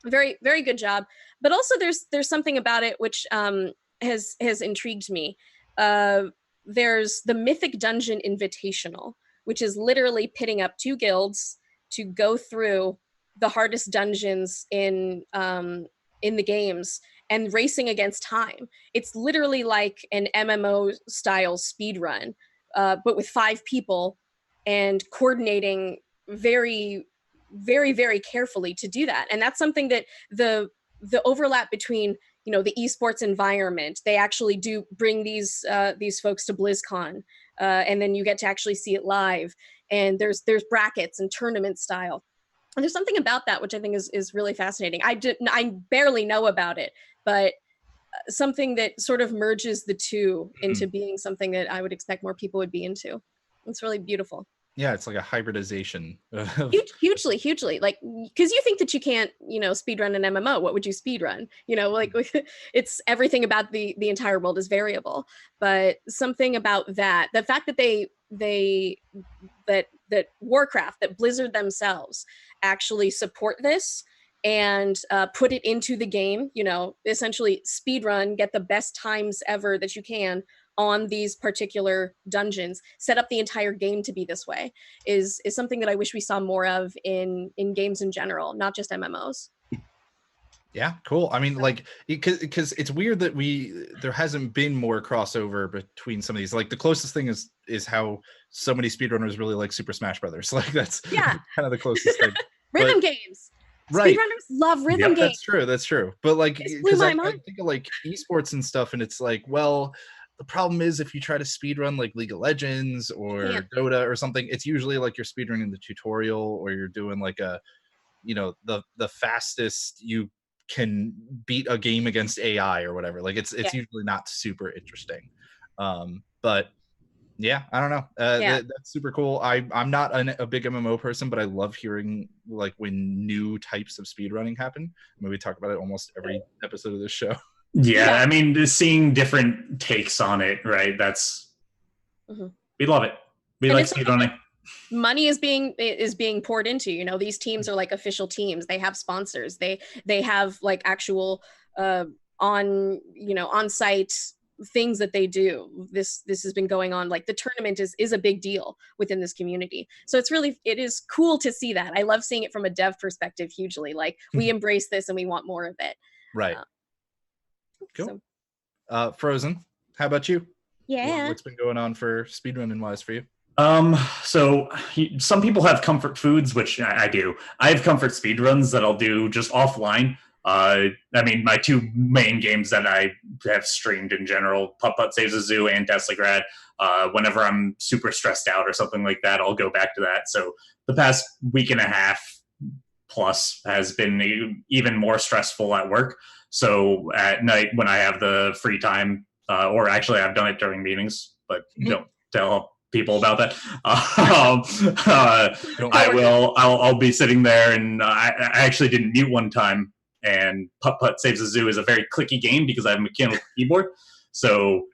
very, very good job. But also there's something about it which has intrigued me. There's the Mythic Dungeon Invitational, which is literally pitting up 2 guilds to go through the hardest dungeons in the games and racing against time. It's literally like an MMO style speedrun, but with 5 people and coordinating very, very, very carefully to do that. And that's something that the overlap between, you know, the esports environment, they actually do bring these folks to BlizzCon, and then you get to actually see it live. And there's brackets and tournament style. And there's something about that which I think is really fascinating. I barely know about it, but something that sort of merges the two into being something that I would expect more people would be into. It's really beautiful. Yeah, it's like a hybridization. Hugely, like, because you think that you can't, you know, speedrun an MMO. What would you speedrun? You know, like it's everything about the entire world is variable. But something about that, the fact that that Warcraft, that Blizzard themselves actually support this and put it into the game, you know, essentially speedrun, get the best times ever that you can on these particular dungeons, set up the entire game to be this way, is something that I wish we saw more of in games in general, not just MMOs. Yeah, cool. I mean, like, because it's weird that there hasn't been more crossover between some of these. Like, the closest thing is how so many speedrunners really like Super Smash Brothers. Like, that's kind of the closest thing. Rhythm games. Right. Speedrunners love rhythm games. That's true. But like, because I think of like esports and stuff, and it's like, well, the problem is if you try to speedrun like League of Legends or Dota or something, it's usually like you're speedrunning the tutorial, or you're doing like a, you know, the fastest you can beat a game against AI or whatever. Like it's usually not super interesting. But yeah, I don't know. That's super cool. I'm not a big MMO person, but I love hearing like when new types of speedrunning happen. I mean, we talk about it almost every episode of this show. Yeah, I mean, just seeing different takes on it, right? That's we love it. We like speedrunning. Money is being poured into, you know, these teams are like official teams. They have sponsors. They have like actual on-site things that they do. This has been going on. Like the tournament is a big deal within this community. So it is cool to see that. I love seeing it from a dev perspective hugely. Like we embrace this and we want more of it. Right. Cool. Frozen, how about you? Yeah. What's been going on for speedrunning wise for you? So some people have comfort foods, which I do. I have comfort speedruns that I'll do just offline. I mean, my 2 main games that I have streamed in general, Putt-Putt Saves the Zoo and Teslagrad. Whenever I'm super stressed out or something like that, I'll go back to that. So the past week and a half plus has been even more stressful at work. So at night when I have the free time, or actually I've done it during meetings, but don't tell people about that. I'll be sitting there, and I actually didn't mute one time. And Putt-Putt Saves the Zoo is a very clicky game because I have a mechanical keyboard. So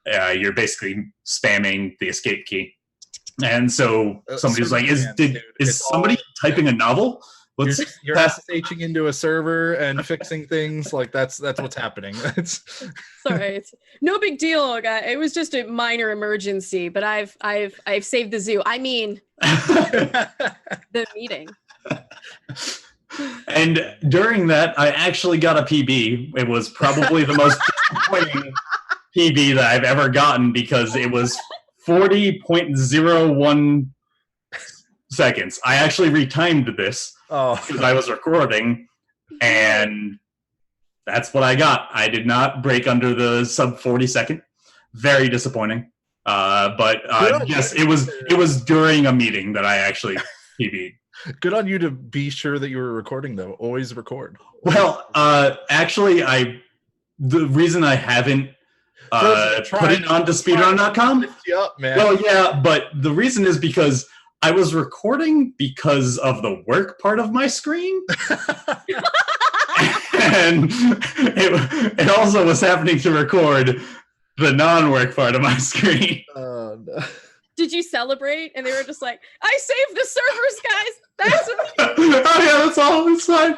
you're basically spamming the escape key. And so somebody was like, is somebody typing a novel? You're SSHing into a server and fixing things. Like that's what's happening. Sorry, it's no big deal, guy. It was just a minor emergency, but I've saved the zoo. I mean, the meeting. And during that, I actually got a PB. It was probably the most disappointing PB that I've ever gotten because it was 40.01 seconds. I actually retimed this because I was recording, and that's what I got. I did not break under the sub 40 second. Very disappointing. But yes, it was during a meeting that I actually PB'd. Good on you to be sure that you were recording, though. Always record. Well, actually, the reason I haven't put it onto speedrun.com. Well, yeah, but the reason is because I was recording because of the work part of my screen. And it also was happening to record the non-work part of my screen. Don't Did you celebrate? And they were just like, I saved the servers, guys. That's Oh yeah, that's all. It's fine.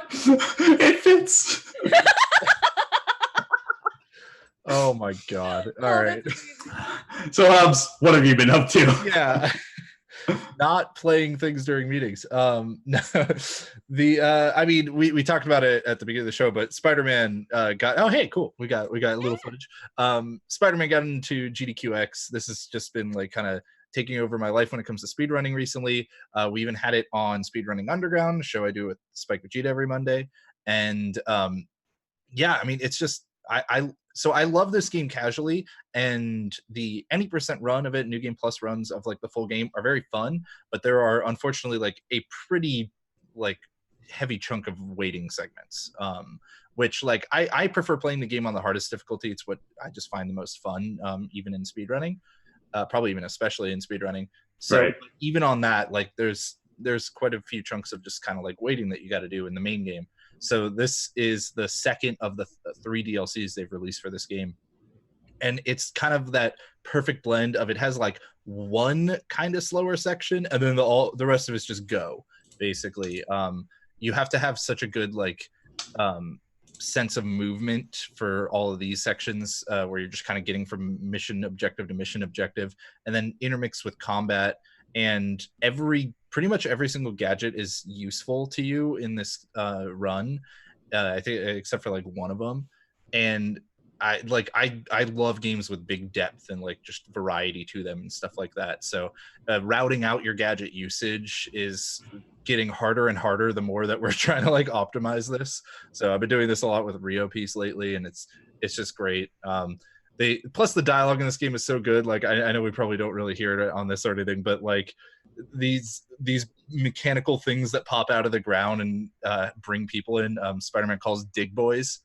It fits. Oh my god. All right. So Hobbs, what have you been up to? Yeah. Not playing things during meetings. No, I mean, we talked about it at the beginning of the show, but Spider-Man got, oh hey, cool. We got a little footage. Spider-Man got into Gdq X. This has just been like kind of taking over my life when it comes to speedrunning recently. We even had it on Speedrunning Underground, a show I do with Spike Vegeta every Monday. And yeah, I mean, it's just so I love this game casually, and the any percent run of it, New Game Plus runs of like the full game are very fun, but there are unfortunately like a pretty like heavy chunk of waiting segments, which like I prefer playing the game on the hardest difficulty. It's what I just find the most fun, even in speedrunning, probably even especially in speedrunning. So right. Even on that, like there's quite a few chunks of just kind of like waiting that you got to do in the main game. So this is the second of the 3 DLCs they've released for this game. And it's kind of that perfect blend of, it has like one kind of slower section, and then the rest of it's just go, basically. You have to have such a good like sense of movement for all of these sections, where you're just kind of getting from mission objective to mission objective, and then intermixed with combat. And pretty much every single gadget is useful to you in this run, I think, except for like one of them. And I love games with big depth and like just variety to them and stuff like that. So routing out your gadget usage is getting harder and harder the more that we're trying to like optimize this. So I've been doing this a lot with Rio Piece lately, and it's just great. Plus the dialogue in this game is so good. Like I know we probably don't really hear it on this or anything, but like these mechanical things that pop out of the ground and bring people in, Spider-Man calls dig boys,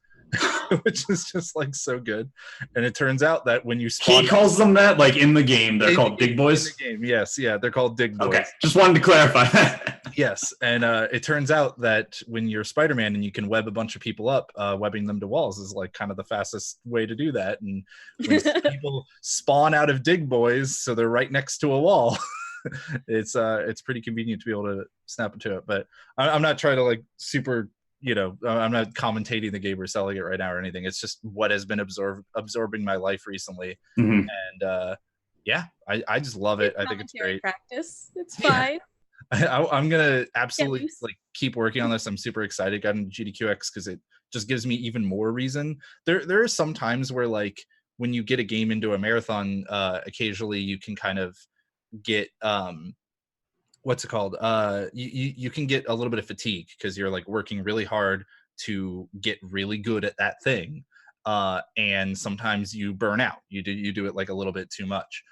which is just like so good. And it turns out that when you spawn, he calls them that, like in the game they're called dig boys. In the game, yes, yeah, they're called dig boys. Okay, just wanted to clarify that. Yes, and it turns out that when you're Spider-Man and you can web a bunch of people up, webbing them to walls is like kind of the fastest way to do that. And when people spawn out of dig boys, so they're right next to a wall, it's pretty convenient to be able to snap into it. But I'm not trying to like super, I'm not commentating the game or selling it right now or anything. It's just what has been absorbing my life recently. Mm-hmm. And yeah, I just love it. I think it's great. Practice, it's fine. I'm gonna absolutely like keep working on this. I'm super excited. Got into GDQ X because it just gives me even more reason. There are some times where like when you get a game into a marathon, occasionally you can kind of get what's it called? You can get a little bit of fatigue because you're like working really hard to get really good at that thing, and sometimes you burn out. You do it like a little bit too much.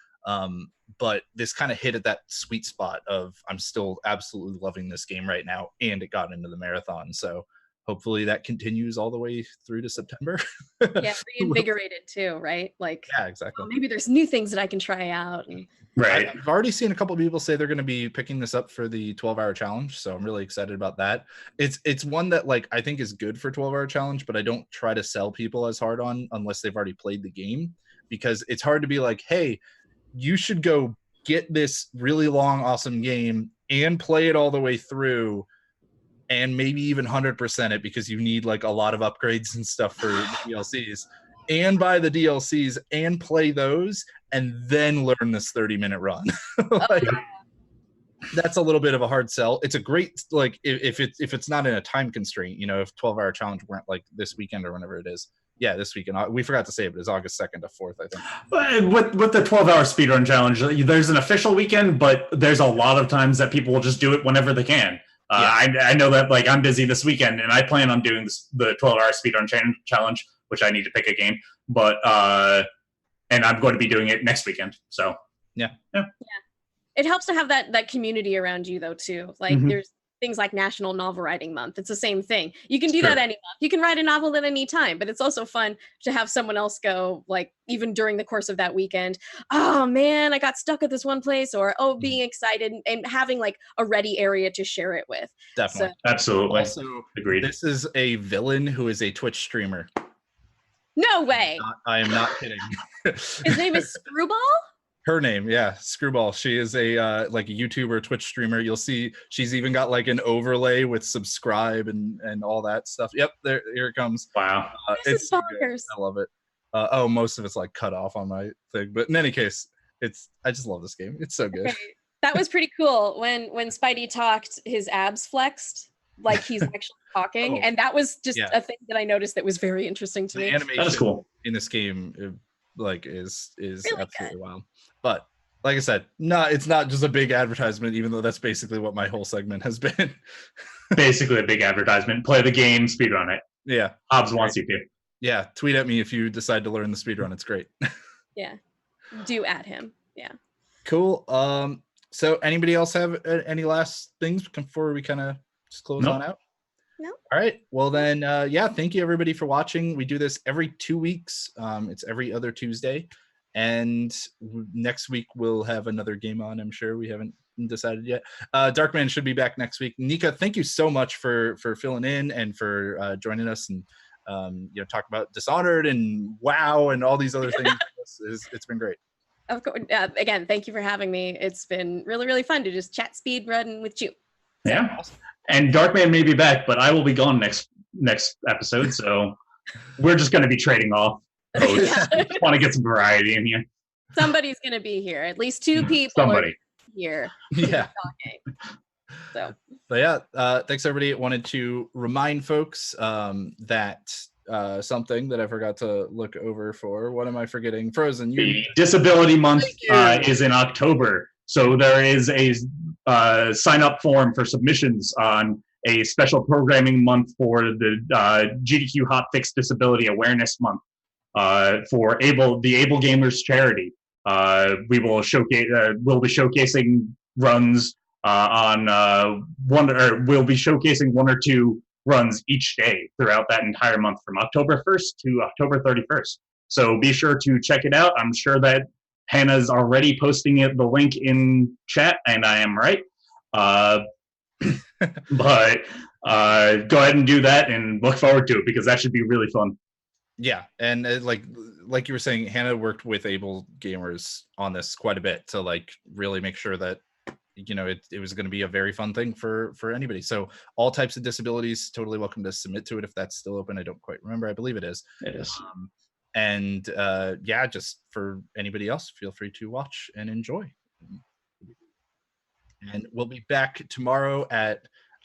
But this kind of hit at that sweet spot of I'm still absolutely loving this game right now, and it got into the marathon. So hopefully that continues all the way through to September. Yeah, reinvigorated too, right? Like, yeah, exactly. Maybe there's new things that I can try out. And... Right. I've already seen a couple of people say they're going to be picking this up for the 12-hour challenge, so I'm really excited about that. It's one that like I think is good for 12-hour challenge, but I don't try to sell people as hard on unless they've already played the game, because it's hard to be like, hey, you should go get this really long, awesome game and play it all the way through, and maybe even 100% it because you need like a lot of upgrades and stuff for the DLCs, and buy the DLCs and play those and then learn this 30-minute run. Like, that's a little bit of a hard sell. It's a great, like, if it's not in a time constraint, if 12-hour challenge weren't like this weekend or whenever it is. Yeah, this weekend. We forgot to say it was August 2nd to 4th, I think. But with the 12-hour speedrun challenge, there's an official weekend, but there's a lot of times that people will just do it whenever they can. I know that like I'm busy this weekend, and I plan on doing the 12-hour speedrun challenge, which I need to pick a game, but and I'm going to be doing it next weekend. So yeah. It helps to have that community around you though too. Like there's things like National Novel Writing Month. It's the same thing. You can do that any month. You can write a novel at any time, but it's also fun to have someone else go, like, even during the course of that weekend, oh man, I got stuck at this one place, or being excited and having like a ready area to share it with. Definitely. So, absolutely. Also, agreed. This is a villain who is a Twitch streamer. No way. I am not kidding. His name is Screwball? Her name, yeah, Screwball. She is a like a YouTuber, Twitch streamer. You'll see she's even got like an overlay with subscribe and all that stuff. Yep, here it comes. Wow, it's so good. I love it. Oh, most of it's like cut off on my thing, but in any case, I just love this game. It's so good. Okay. That was pretty cool. When Spidey talked, his abs flexed like he's actually talking, and that was just a thing that I noticed that was very interesting to me. The animation that's cool in this game, is really absolutely wild. But like I said, it's not just a big advertisement, even though that's basically what my whole segment has been. Basically a big advertisement. Play the game, speedrun it. Yeah. JHobz wants you to. Yeah, tweet at me if you decide to learn the speedrun. It's great. Yeah. Do at him. Yeah. Cool. So anybody else have any last things before we kind of just close on out? No. All right. Well then, thank you everybody for watching. We do this every 2 weeks. It's every other Tuesday. And next week we'll have another game on. I'm sure we haven't decided yet. Darkman should be back next week. Nika, thank you so much for filling in and for joining us and talk about Dishonored and WoW and all these other things. It's been great. Of course. Again, thank you for having me. It's been really, really fun to just chat speed run with you. Yeah. And Darkman may be back, but I will be gone next episode, so we're just going to be trading off. Just want to get some variety in here. Somebody's going to be here. At least 2 people are here. Yeah. So. But yeah, thanks everybody. Wanted to remind folks that something that I forgot to look over for. What am I forgetting? Frozen. The Disability Month is in October. So there is a sign-up form for submissions on a special programming month for the GDQ Hotfix Disability Awareness Month for the Able Gamers charity. We will showcase. We'll be showcasing runs we'll be showcasing 1 or 2 runs each day throughout that entire month from October 1st to October 31st. So be sure to check it out. I'm sure that Hannah's already posting the link in chat, and I am right. But go ahead and do that and look forward to it because that should be really fun. Yeah, and like you were saying, Hannah worked with Able Gamers on this quite a bit to like really make sure that it was going to be a very fun thing for anybody. So all types of disabilities, totally welcome to submit to it if that's still open. I don't quite remember. I believe it is. It is. And just for anybody else, feel free to watch and enjoy. And we'll be back tomorrow at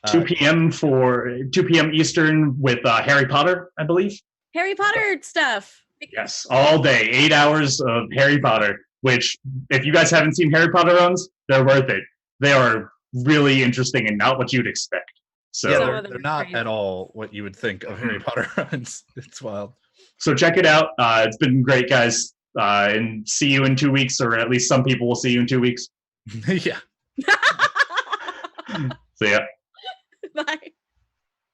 2 p.m. for 2 p.m. Eastern with Harry Potter, I believe. Harry Potter stuff. Yes, all day, 8 hours of Harry Potter, which if you guys haven't seen Harry Potter runs, they're worth it. They are really interesting and not what you'd expect. So yeah, they're not at all what you would think of Harry Potter runs. It's wild. So check it out. It's been great, guys. And see you in 2 weeks, or at least some people will see you in 2 weeks. Yeah. See ya. Bye.